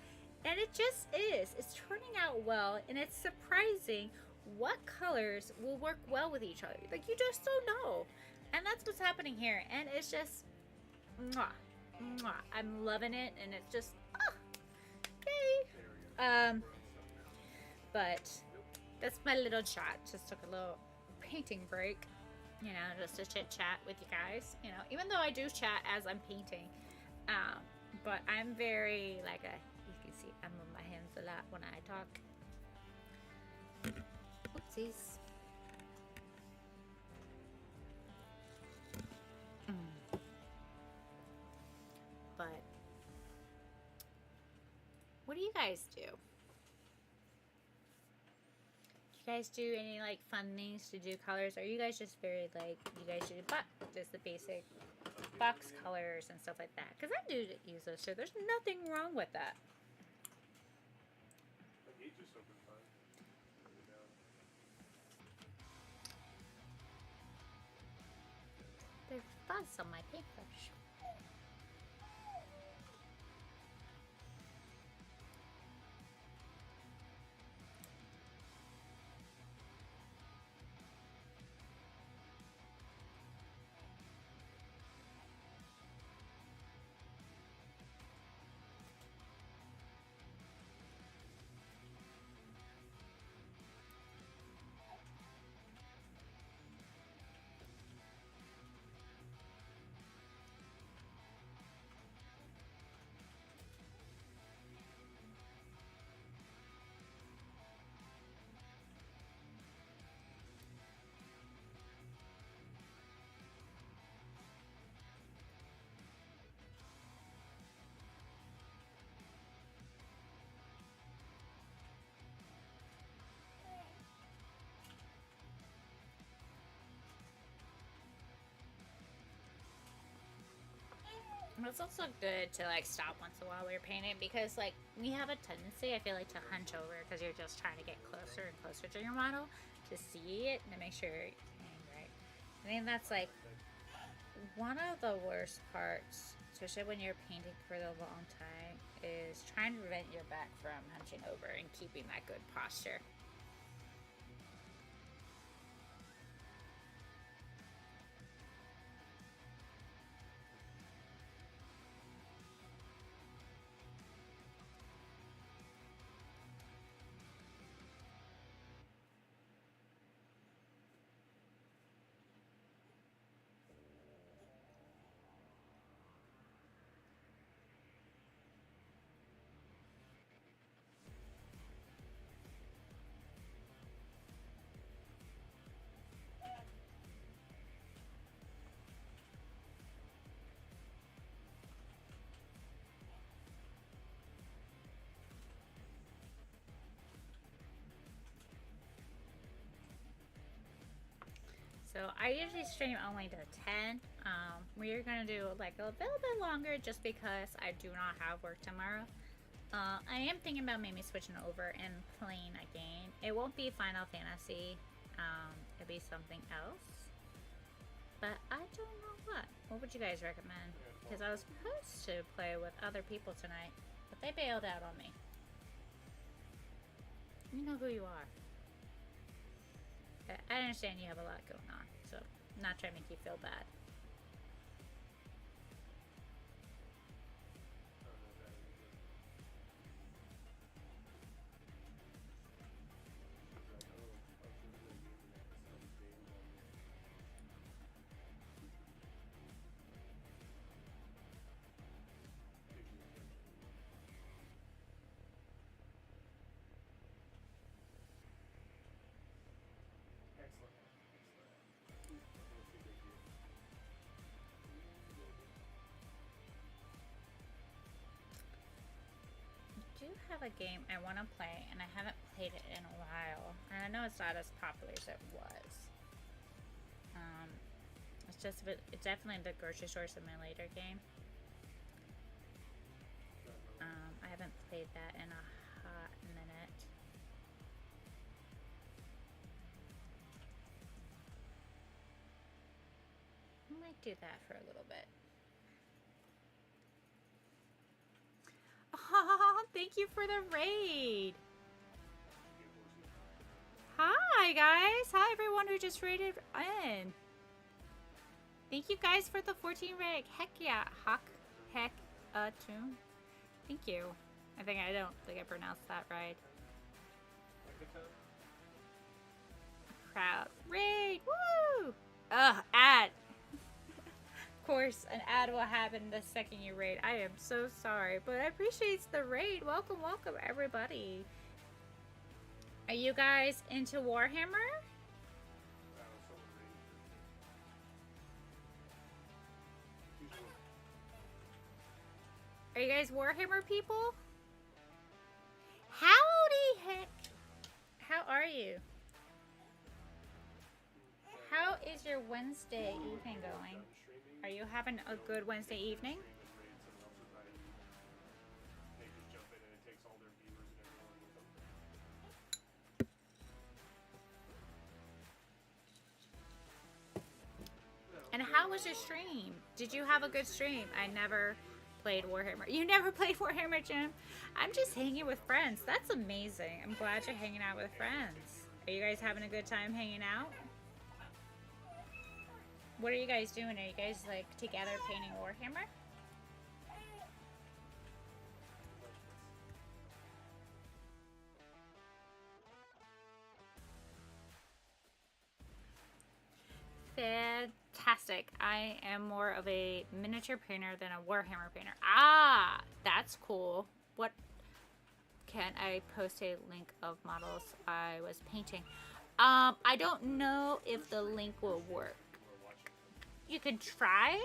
And it just is. It's turning out well. And it's surprising what colors will work well with each other. Like you just don't know. And that's what's happening here, and it's just, mwah, mwah. I'm loving it, and it's just, yay. But that's my little chat. Just took a little painting break, you know, just to chit chat with you guys. You know, even though I do chat as I'm painting, but I'm very like you can see I'm on my hands a lot when I talk. Oopsies. But what do you guys do? Do you guys do any like fun things to do colors? Or are you guys just very like you guys do just the basic box colors and stuff like that? Because I do use those too. There's nothing wrong with that. There's fuzz on my paintbrush. It's also good to like stop once in a while while you're painting because like we have a tendency I feel like to hunch over because you're just trying to get closer and closer to your model to see it and to make sure you're painting right. I think that's like one of the worst parts, especially when you're painting for a long time, is trying to prevent your back from hunching over and keeping that good posture. So I usually stream only to 10. We're gonna do like a little bit longer just because I do not have work tomorrow. I am thinking about maybe switching over and playing a game. It won't be Final Fantasy. It'll be something else. But I don't know what. What would you guys recommend? Because I was supposed to play with other people tonight, but they bailed out on me. You know who you are. I understand you have a lot going on, so I'm not trying to make you feel bad. have a game I want to play, and I haven't played it in a while. And I know it's not as popular as it was. It's definitely the grocery store simulator game. I haven't played that in a hot minute. I might do that for a little bit. Oh, thank you for the raid. Hi guys. Hi everyone who just raided in. Thank you guys for the 14 raid. Heck yeah. Heck tune. Thank you. I don't think I pronounced that right. Crowd raid. Woo! Ugh, ad. Of course, an ad will happen the second you raid. I am so sorry, but I appreciate the raid. Welcome, welcome, everybody. Are you guys into Warhammer? Are you guys Warhammer people? Howdy heck. How are you? How is your Wednesday evening going? Are you having a good Wednesday evening? And how was your stream? Did you have a good stream? I never played Warhammer. You never played Warhammer, Jim? I'm just hanging with friends. That's amazing. I'm glad you're hanging out with friends. Are you guys having a good time hanging out? What are you guys doing? Are you guys like together painting Warhammer? Fantastic. I am more of a miniature painter than a Warhammer painter. Ah, that's cool. What can I post a link of models I was painting? I don't know if the link will work. You could try,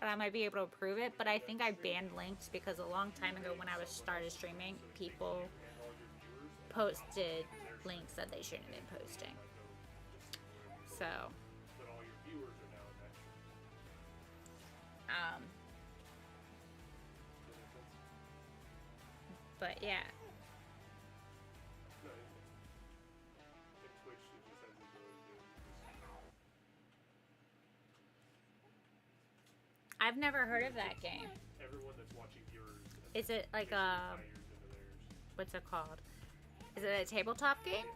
and I might be able to approve it, but I think I banned links because a long time ago when I was started streaming, people posted links that they shouldn't have been posting. So, but yeah. I've never heard of that game. Everyone that's watching viewers. Is it like a, what's it called? Is it a tabletop game?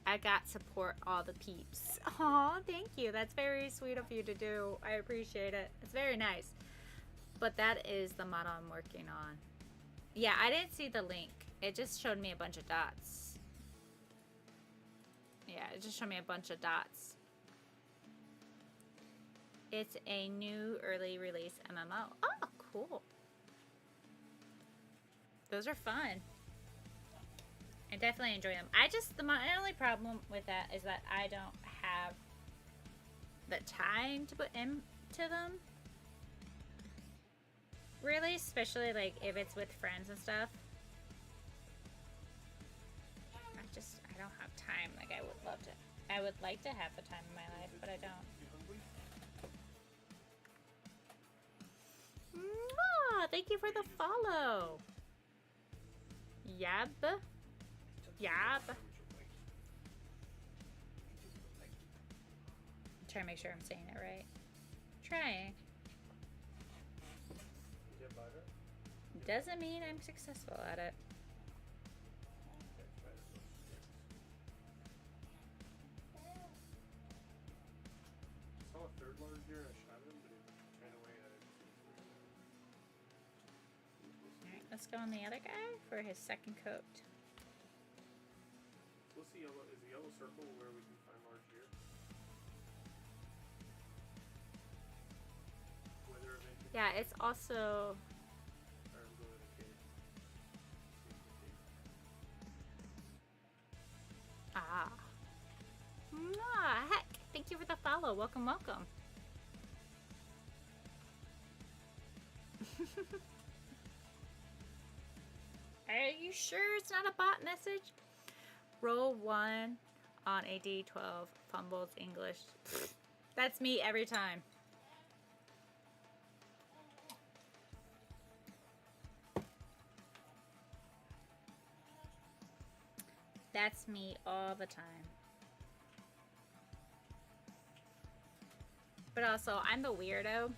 I got support all the peeps. Aw, thank you. That's very sweet of you to do. I appreciate it. It's very nice. But that is the model I'm working on. Yeah, I didn't see the link. It just showed me a bunch of dots. Yeah, it just showed me a bunch of dots. It's a new early release MMO. Oh, cool. Those are fun. I definitely enjoy them. My only problem with that is that I don't have the time to put into them. Really, especially like if it's with friends and stuff. I don't have time. Like I would love to. I would like to have the time in my life, but I don't. Mwah! Thank you for the follow. Yab. Yab. I'm trying to make sure I'm saying it right. Trying. Doesn't mean I'm successful at it. I saw a third large deer. I shot him, but it ran away. Alright, let's go on the other guy for his second coat. What's the yellow? Is the yellow circle where we can find large deer? Weather event. Yeah, it's also. Ah. Heck. Thank you for the follow. Welcome, welcome. you sure it's not a bot message? Roll 1 on a D12. Fumbles English. That's me every time. That's me all the time. But also, I'm the weirdo.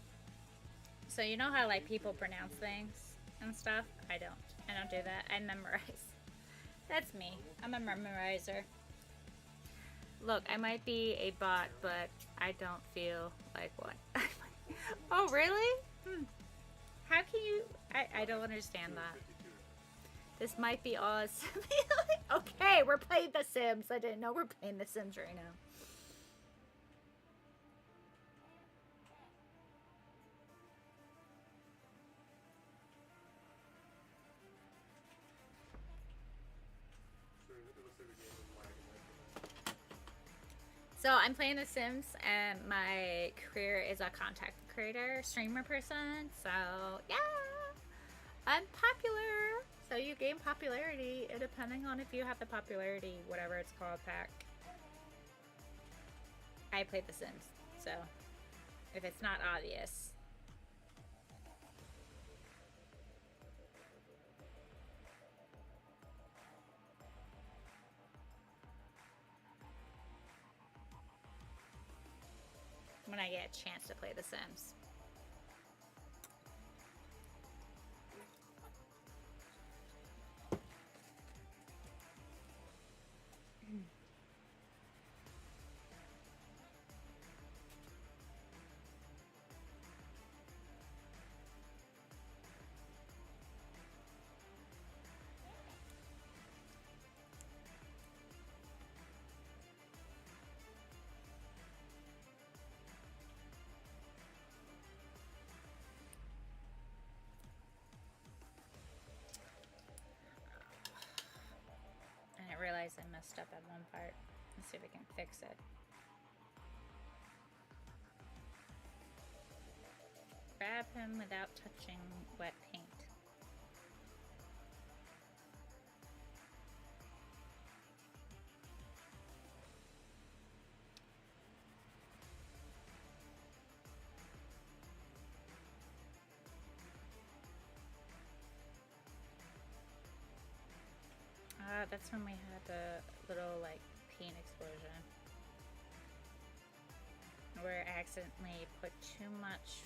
So you know how like people pronounce things and stuff? I don't do that. I memorize. That's me. I'm a memorizer. Look, I might be a bot, but I don't feel like one. Oh, really? How can you... I don't understand that. This might be all... Okay, we're playing The Sims. I didn't know we're playing The Sims right now. So I'm playing The Sims, and my career is a content creator, streamer person. So yeah, I'm popular. So you gain popularity, depending on if you have the popularity, whatever it's called, pack. I play The Sims, so if it's not obvious. When I get a chance to play The Sims. I realized I messed up at one part. Let's see if we can fix it. Grab him without touching wet paint. That's when we had the little like paint explosion where I accidentally put too much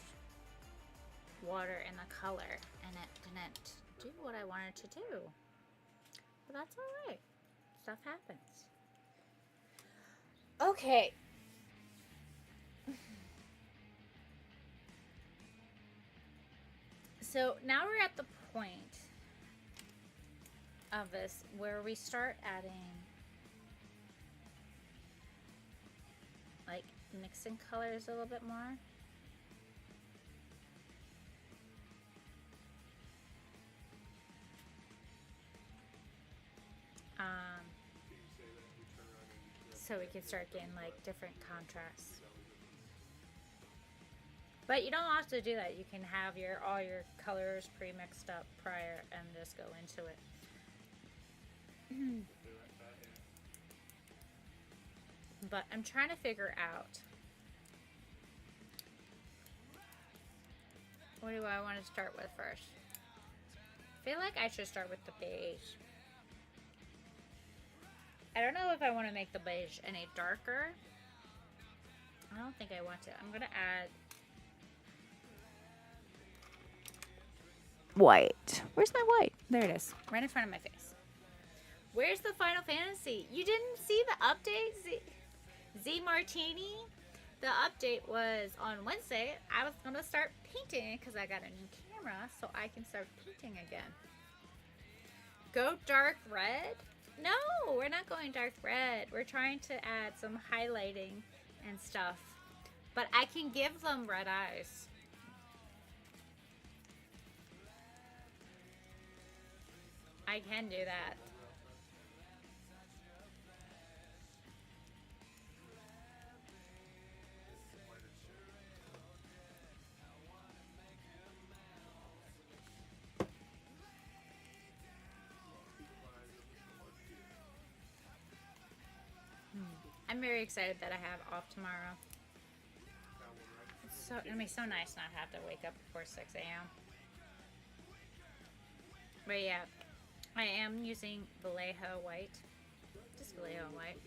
water in the color and it didn't do what I wanted to do. But that's alright. Stuff happens. Okay. So now we're at the point of this where we start adding like mixing colors a little bit more. So we can start getting like different contrasts. But you don't have to do that. You can have all your colors pre-mixed up prior and just go into it. But I'm trying to figure out, what do I want to start with first? I feel like I should start with the beige. I don't know if I want to make the beige any darker. I don't think I want to. I'm going to add white. Where's my white? There it is. Right in front of my face. Where's the Final Fantasy? You didn't see the update? Z Martini? The update was on Wednesday. I was going to start painting because I got a new camera so I can start painting again. Go dark red? No, we're not going dark red. We're trying to add some highlighting and stuff. But I can give them red eyes. I can do that. I'm very excited that I have off tomorrow. That one, right? It's so it'll be so nice not have to wake up before 6 a.m. But yeah, I am using Vallejo white. Just Vallejo white.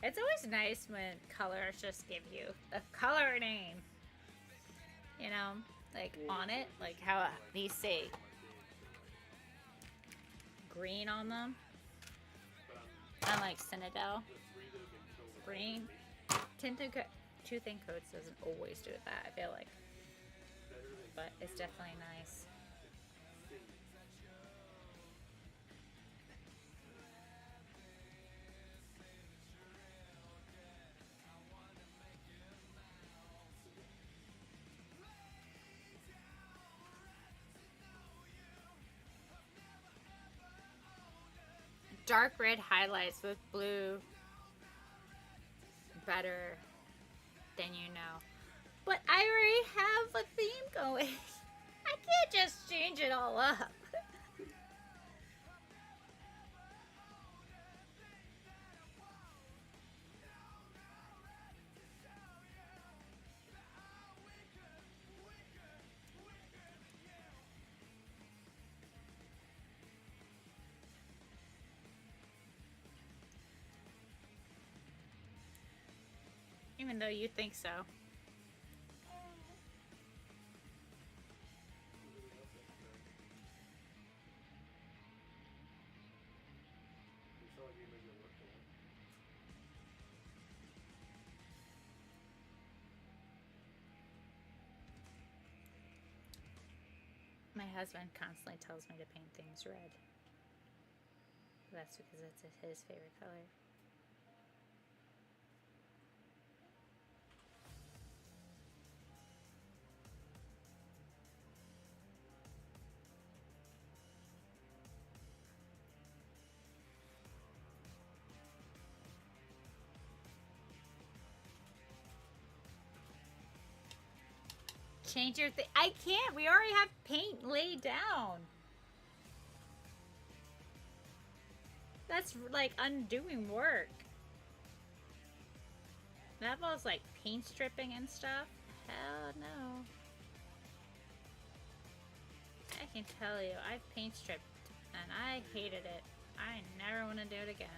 It's always nice when colors just give you a color name. You know, like on it, like how these say green on them. Unlike Citadel, green. Two thin coats doesn't always do that, I feel like. But it's definitely nice. Dark red highlights with blue better than you know. But I already have a theme going. I can't just change it all up. Even though you think so. My husband constantly tells me to paint things red. That's because it's his favorite color. Change your thing. I can't. We already have paint laid down. That's like undoing work. That involves like paint stripping and stuff. Hell no. I can tell you, I've paint stripped and I hated it. I never want to do it again.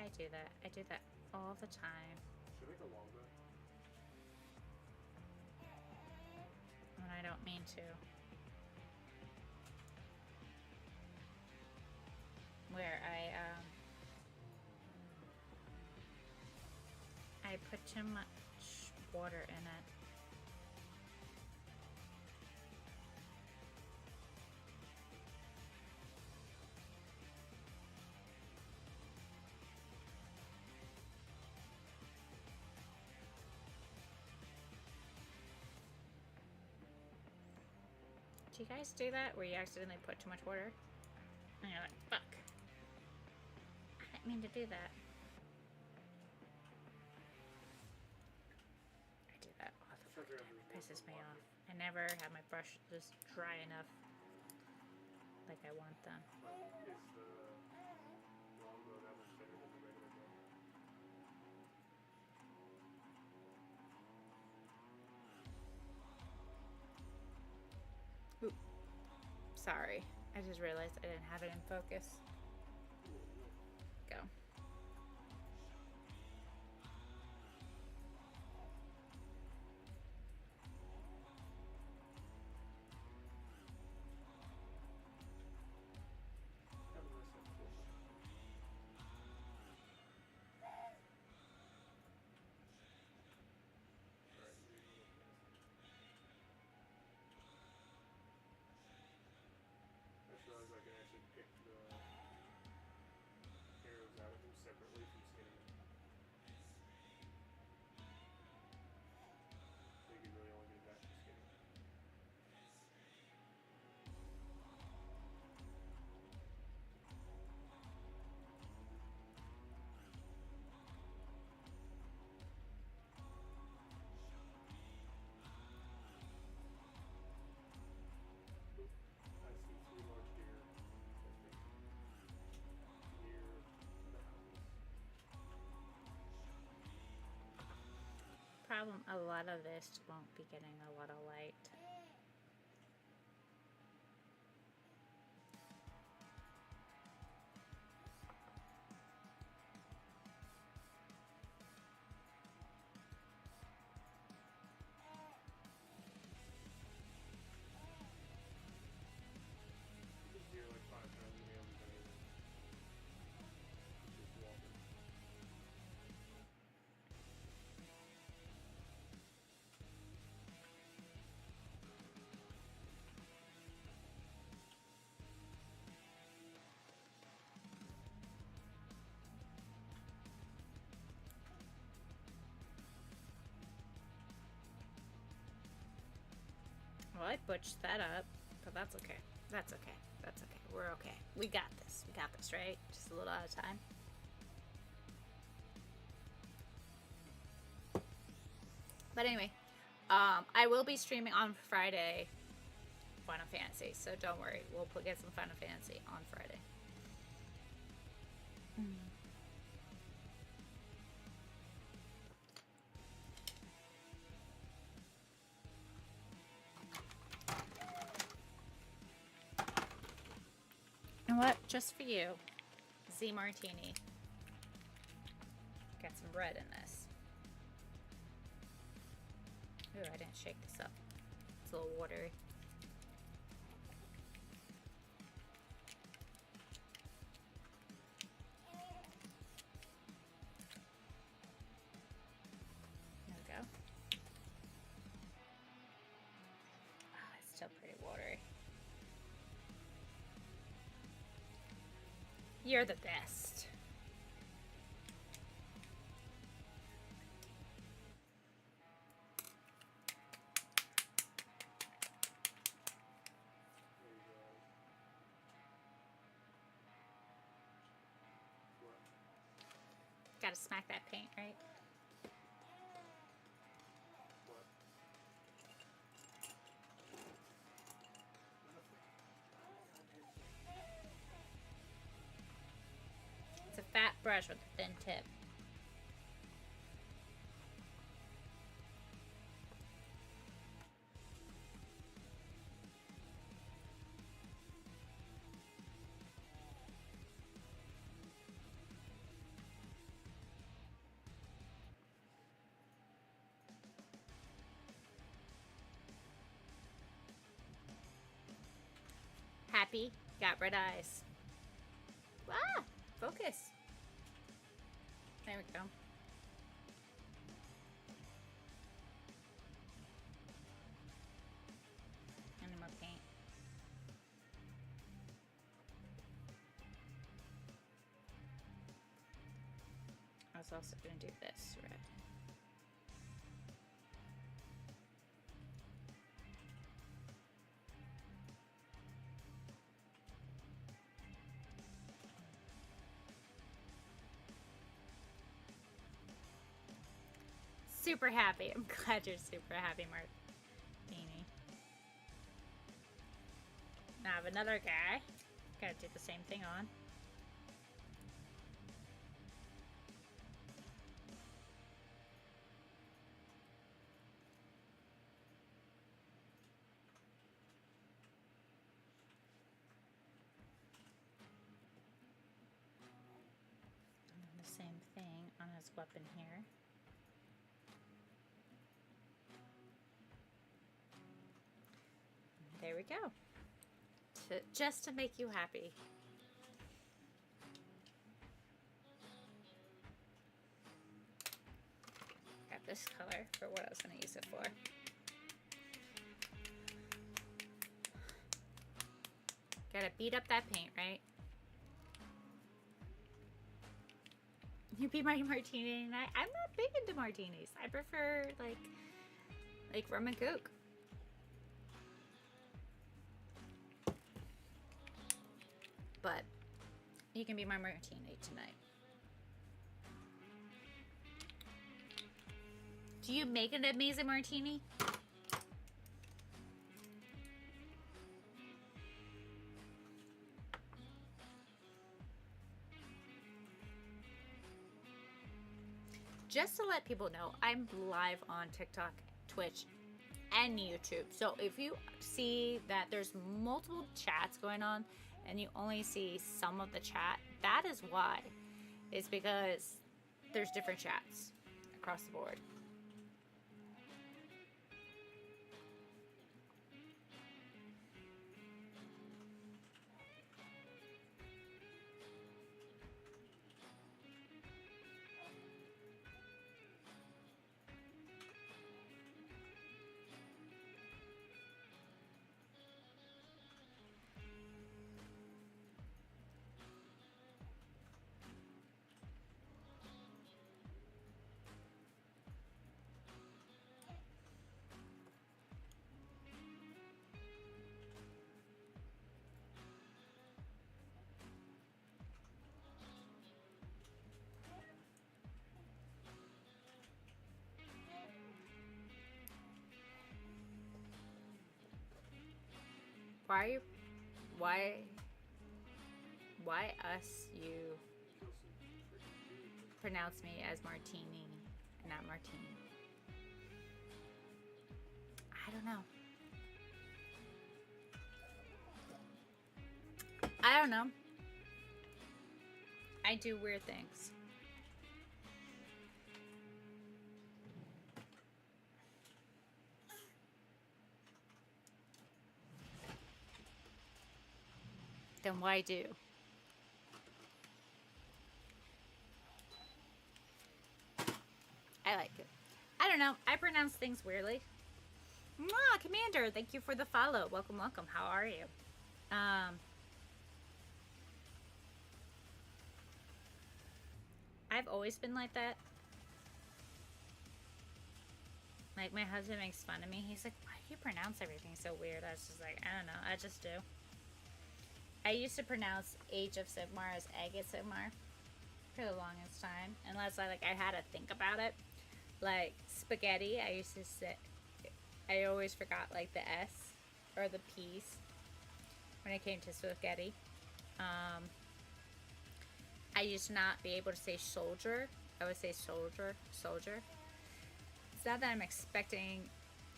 I do that. I do that all the time. Should I make a longbow? When I don't mean to. Where I put too much water in it. Do you guys do that where you accidentally put too much water? And you're like, fuck. I didn't mean to do that. I do that all the fucking time. It pisses me off. I never have my brush just dry enough like I want them. Is the longbow that much better than the regular bow? Sorry. I just realized I didn't have it in focus. Go. I just realized I can actually pick the problem. A lot of this won't be getting a lot of light. Just hear like 5 times in the other day. Just walking. Well, I butched that up, but that's okay. That's okay. That's okay. We're okay. We got this. We got this, right? Just a little out of time. But anyway, I will be streaming on Friday Final Fantasy, so don't worry. We'll get some Final Fantasy on Friday. And what? Just for you, Z Martini. Got some red in this. Ooh, I didn't shake this up. It's a little watery. There we go. Oh, it's still pretty watery. You're the best. There you go. What? Gotta smack that paint, right? What? It's a fat brush with a thin tip. Happy, got red eyes. Ah, focus. There we go. Any more paint? I was also going to do this red. Super happy. I'm glad you're super happy, Martini. Now I have another guy. Gotta do the same thing on. And then the same thing on his weapon here. There we go. Just to make you happy. Got this color for what I was going to use it for. Gotta beat up that paint, right? You be my martini tonight. I'm not big into martinis. I prefer like rum and coke. But you can be my martini tonight. Do you make an amazing martini? just to let people know, I'm live on TikTok, Twitch, and YouTube. So if you see that there's multiple chats going on and you only see some of the chat, that is why. It's because there's different chats across the board. Why are you, why us, you pronounce me as Martini, not Martini? I don't know. I don't know. I do weird things. Then why do? I like it. I don't know. I pronounce things weirdly. Mwah, Commander, thank you for the follow. Welcome, welcome. How are you? I've always been like that. Like, my husband makes fun of me. He's like, why do you pronounce everything so weird? I was just like, I don't know. I just do. I used to pronounce Age of Sigmar as Egg of Sigmar for the longest time. Unless I had to think about it. Like, spaghetti, I used to say... I always forgot, like, the S or the P's when it came to spaghetti. I used to not be able to say soldier. I would say soldier. It's not that I'm expecting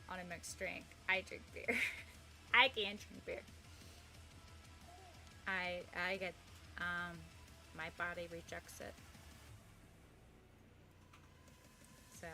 on a mixed drink. I drink beer. I can drink beer. I get, my body rejects it. So...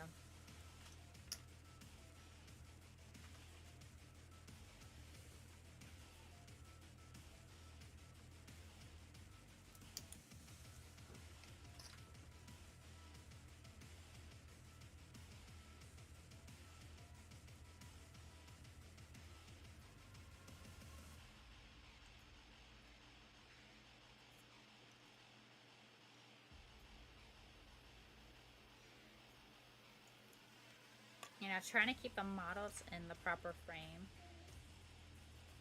You know, trying to keep the models in the proper frame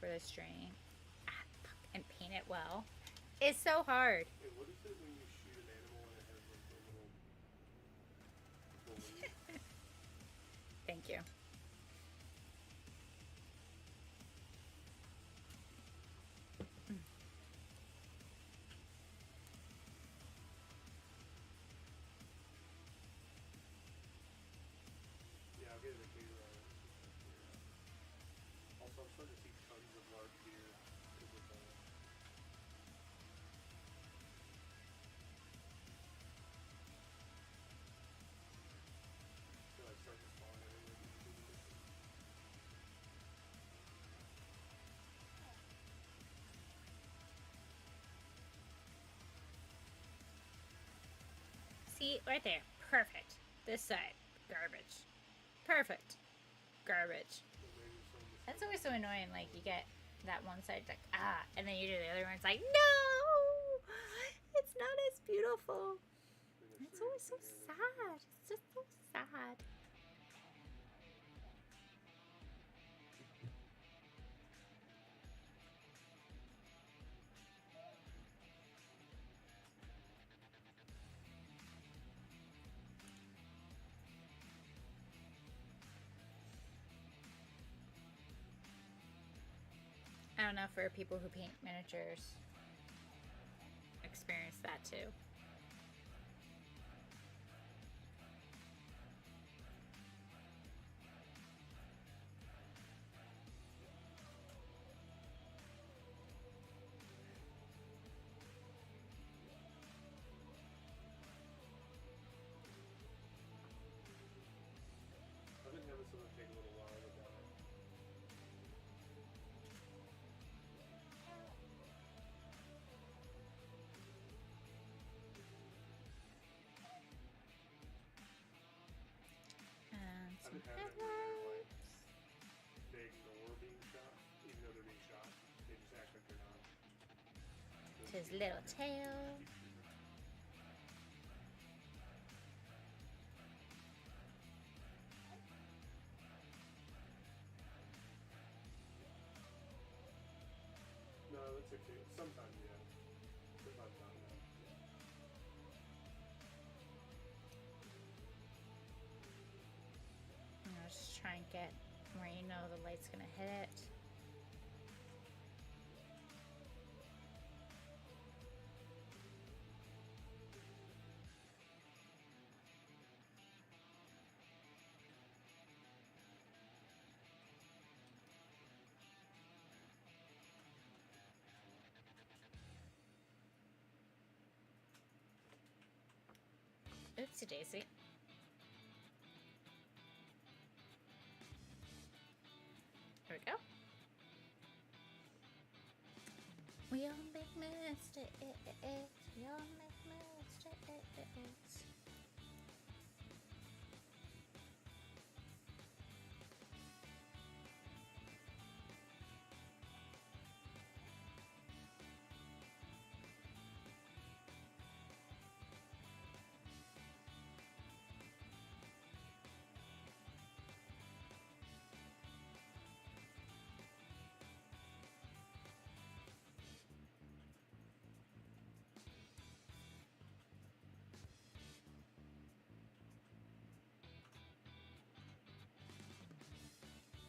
for the stream and paint it well. It's so hard. Hey, what is it when you shoot an animal and it has like a little Thank you. Yeah, I'll get it occasionally. Also, I'm starting to see tons of large deer because of that. They're like starting to spawn everywhere. See, right there. Perfect. This side. Garbage. Perfect. Garbage. That's always so annoying. Like, you get that one side, like, ah, and then you do the other one, it's like, no! It's not as beautiful. It's always so sad. It's just so sad. I don't know, for people who paint miniatures, experience that too. his little tail. No, that's okay. Sometimes, yeah. Sometimes not. No. I'll just try and get where you know the light's gonna hit it. Oopsie daisy. There we go. We all make mistakes. We all make mistakes.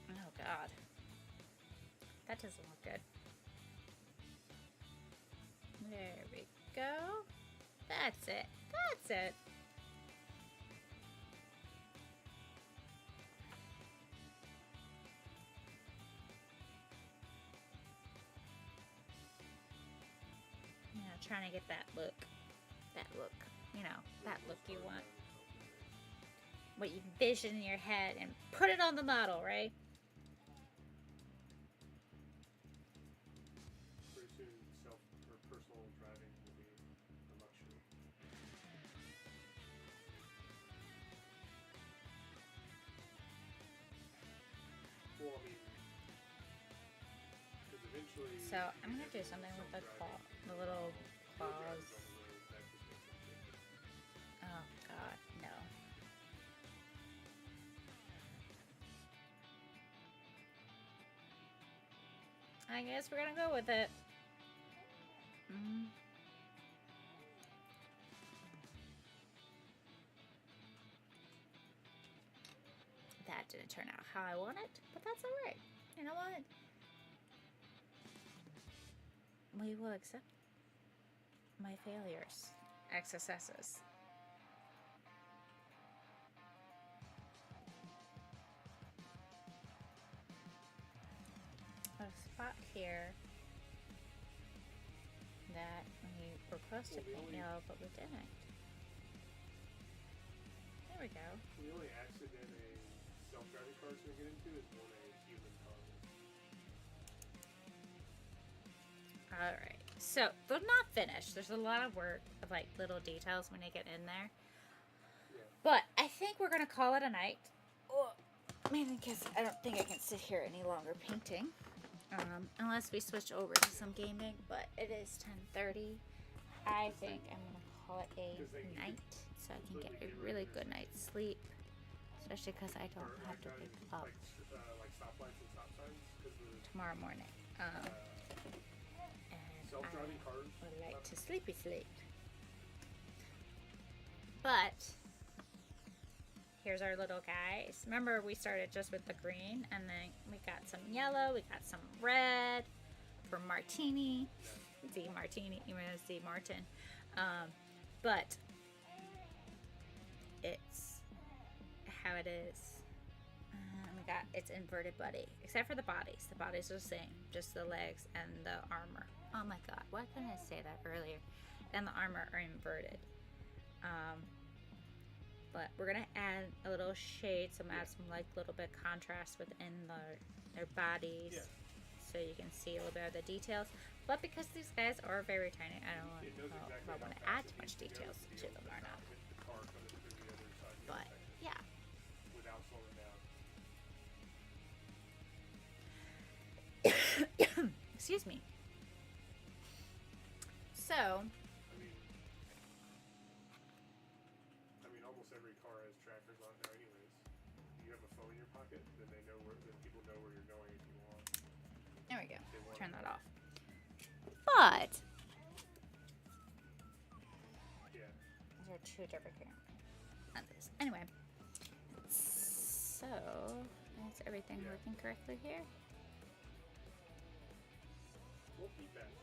Oh God. That doesn't look good. There we go. That's it. That's it. Yeah, trying to get that look. That look. You know, that look you want. What you envision in your head and put it on the model, right? Pretty soon, self or personal driving will be a luxury. Well, I mean, because eventually. So I'm gonna do something with the claw, the little claws. Oh God, no. I guess we're gonna go with it. That didn't turn out how I want it, but that's alright. You know what? We will accept my failures, successes. A spot here that we were close to paint yellow, but we didn't. There we go. The only accident a self-driving car is going to get into is when a human car. Alright, so they're not finished. There's a lot of work of like little details when they get in there. Yeah. But I think we're going to call it a night. Oh, mainly because I don't think I can sit here any longer painting. Unless we switch over to some gaming, but it is 10:30. I think I'm going to call it a night so I can get a really good night's sleep. Especially because I don't have to wake up Like stoplights and stop signs? tomorrow morning. And Self-driving cars. I would like to sleepy sleep. But here's our little guys. Remember, we started just with the green, and then we got some yellow, we got some red for Martini. D Martini, even though it's D Martin. But it's how it is. We got its inverted body, except for the bodies. The bodies are the same, just the legs and the armor. Oh my God, why couldn't I say that earlier? And the armor are inverted. But we're gonna add a little shade, add some like little bit contrast within their bodies, so you can see a little bit of the details. But because these guys are very tiny, I don't know if I want to add too much details to them or not. But yeah. Without slowing down. Excuse me. So, I mean, almost every car has trackers on it now, anyways. You have a phone in your pocket, then they know then people know where you're going if you want. there we go. They want Turn to that know. off. But Yeah. these are two different cameras. Not this. Anyway, so is everything Yeah. working correctly here? We'll keep that.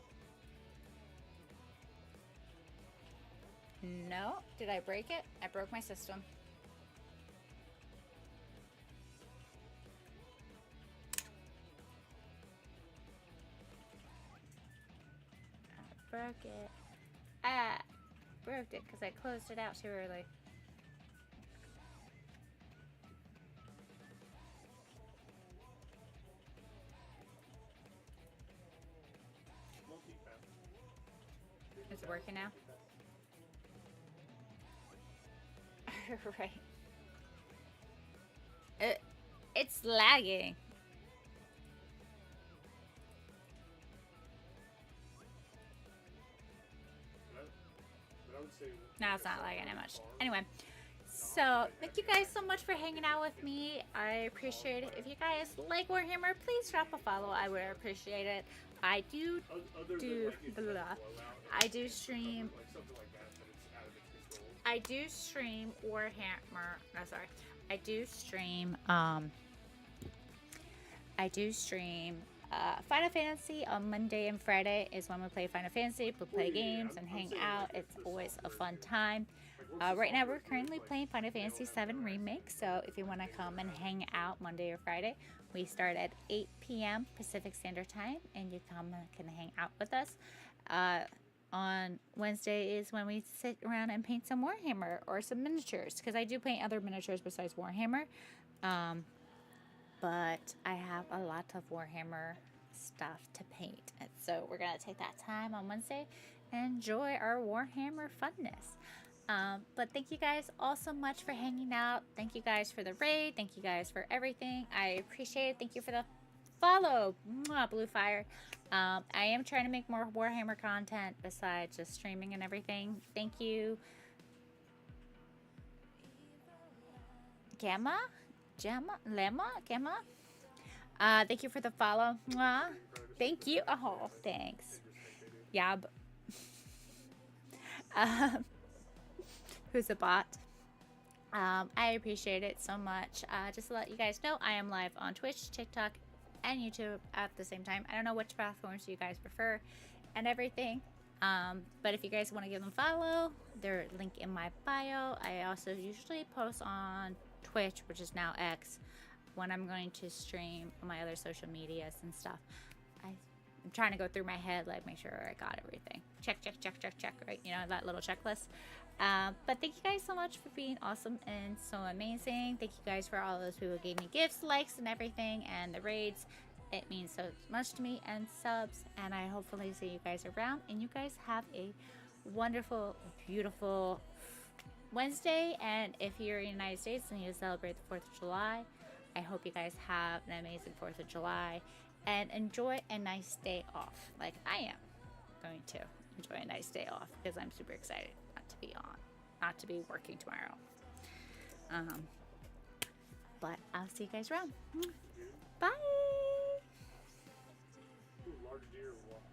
No. Did I break it? I broke my system. I broke it. Ah, broke it because I closed it out too early. We'll keep that. Is it working now? Right. It's lagging. But I would say No, it's not lagging that much. Anyway, so thank you guys so much for hanging out with me. I appreciate it. If you guys like Warhammer, please drop a follow. I would appreciate it. I do other do than like if you blah. have a blowout, I do stream. like something like that, but it's out of its control. I do stream Warhammer. No, sorry. I do stream. I do stream Final Fantasy on Monday and Friday is when we play Final Fantasy. We play games and hang out. It's always a fun time. Right now, we're currently playing Final Fantasy VII Remake. So if you want to come and hang out Monday or Friday, we start at 8 p.m. Pacific Standard Time, and you come and can hang out with us. On Wednesday is when we sit around and paint some Warhammer or some miniatures, because I do paint other miniatures besides Warhammer. But I have a lot of Warhammer stuff to paint, and so we're gonna take that time on Wednesday and enjoy our Warhammer funness. But thank you guys all so much for hanging out. Thank you guys for the raid. Thank you guys for everything. I appreciate it. Thank you for the follow. Mwah, Blue Fire. I am trying to make more Warhammer content besides just streaming and everything. Thank you, Gamma. Thank you for the follow. Mwah. Thank you. Oh, thanks. Yab. Who's a bot? I appreciate it so much. Just to let you guys know, I am live on Twitch, TikTok, and YouTube at the same time. I don't know which platforms you guys prefer and everything. But if you guys want to give them a follow, they're linked in my bio. I also usually post on Twitch, which is now X, when I'm going to stream on my other social medias and stuff. I'm trying to go through my head, like make sure I got everything. Check, right? You know, that little checklist. But thank you guys so much for being awesome and so amazing. Thank you guys for all those people who gave me gifts, likes, and everything, and the raids. It means so much to me, and subs. And I hopefully see you guys around. And you guys have a wonderful, beautiful Wednesday. And if you're in the United States and you celebrate the 4th of July, I hope you guys have an amazing 4th of July and enjoy a nice day off, like I am going to enjoy a nice day off, because I'm super excited not to be working tomorrow. But I'll see you guys around. Bye. Ooh, large deer walk.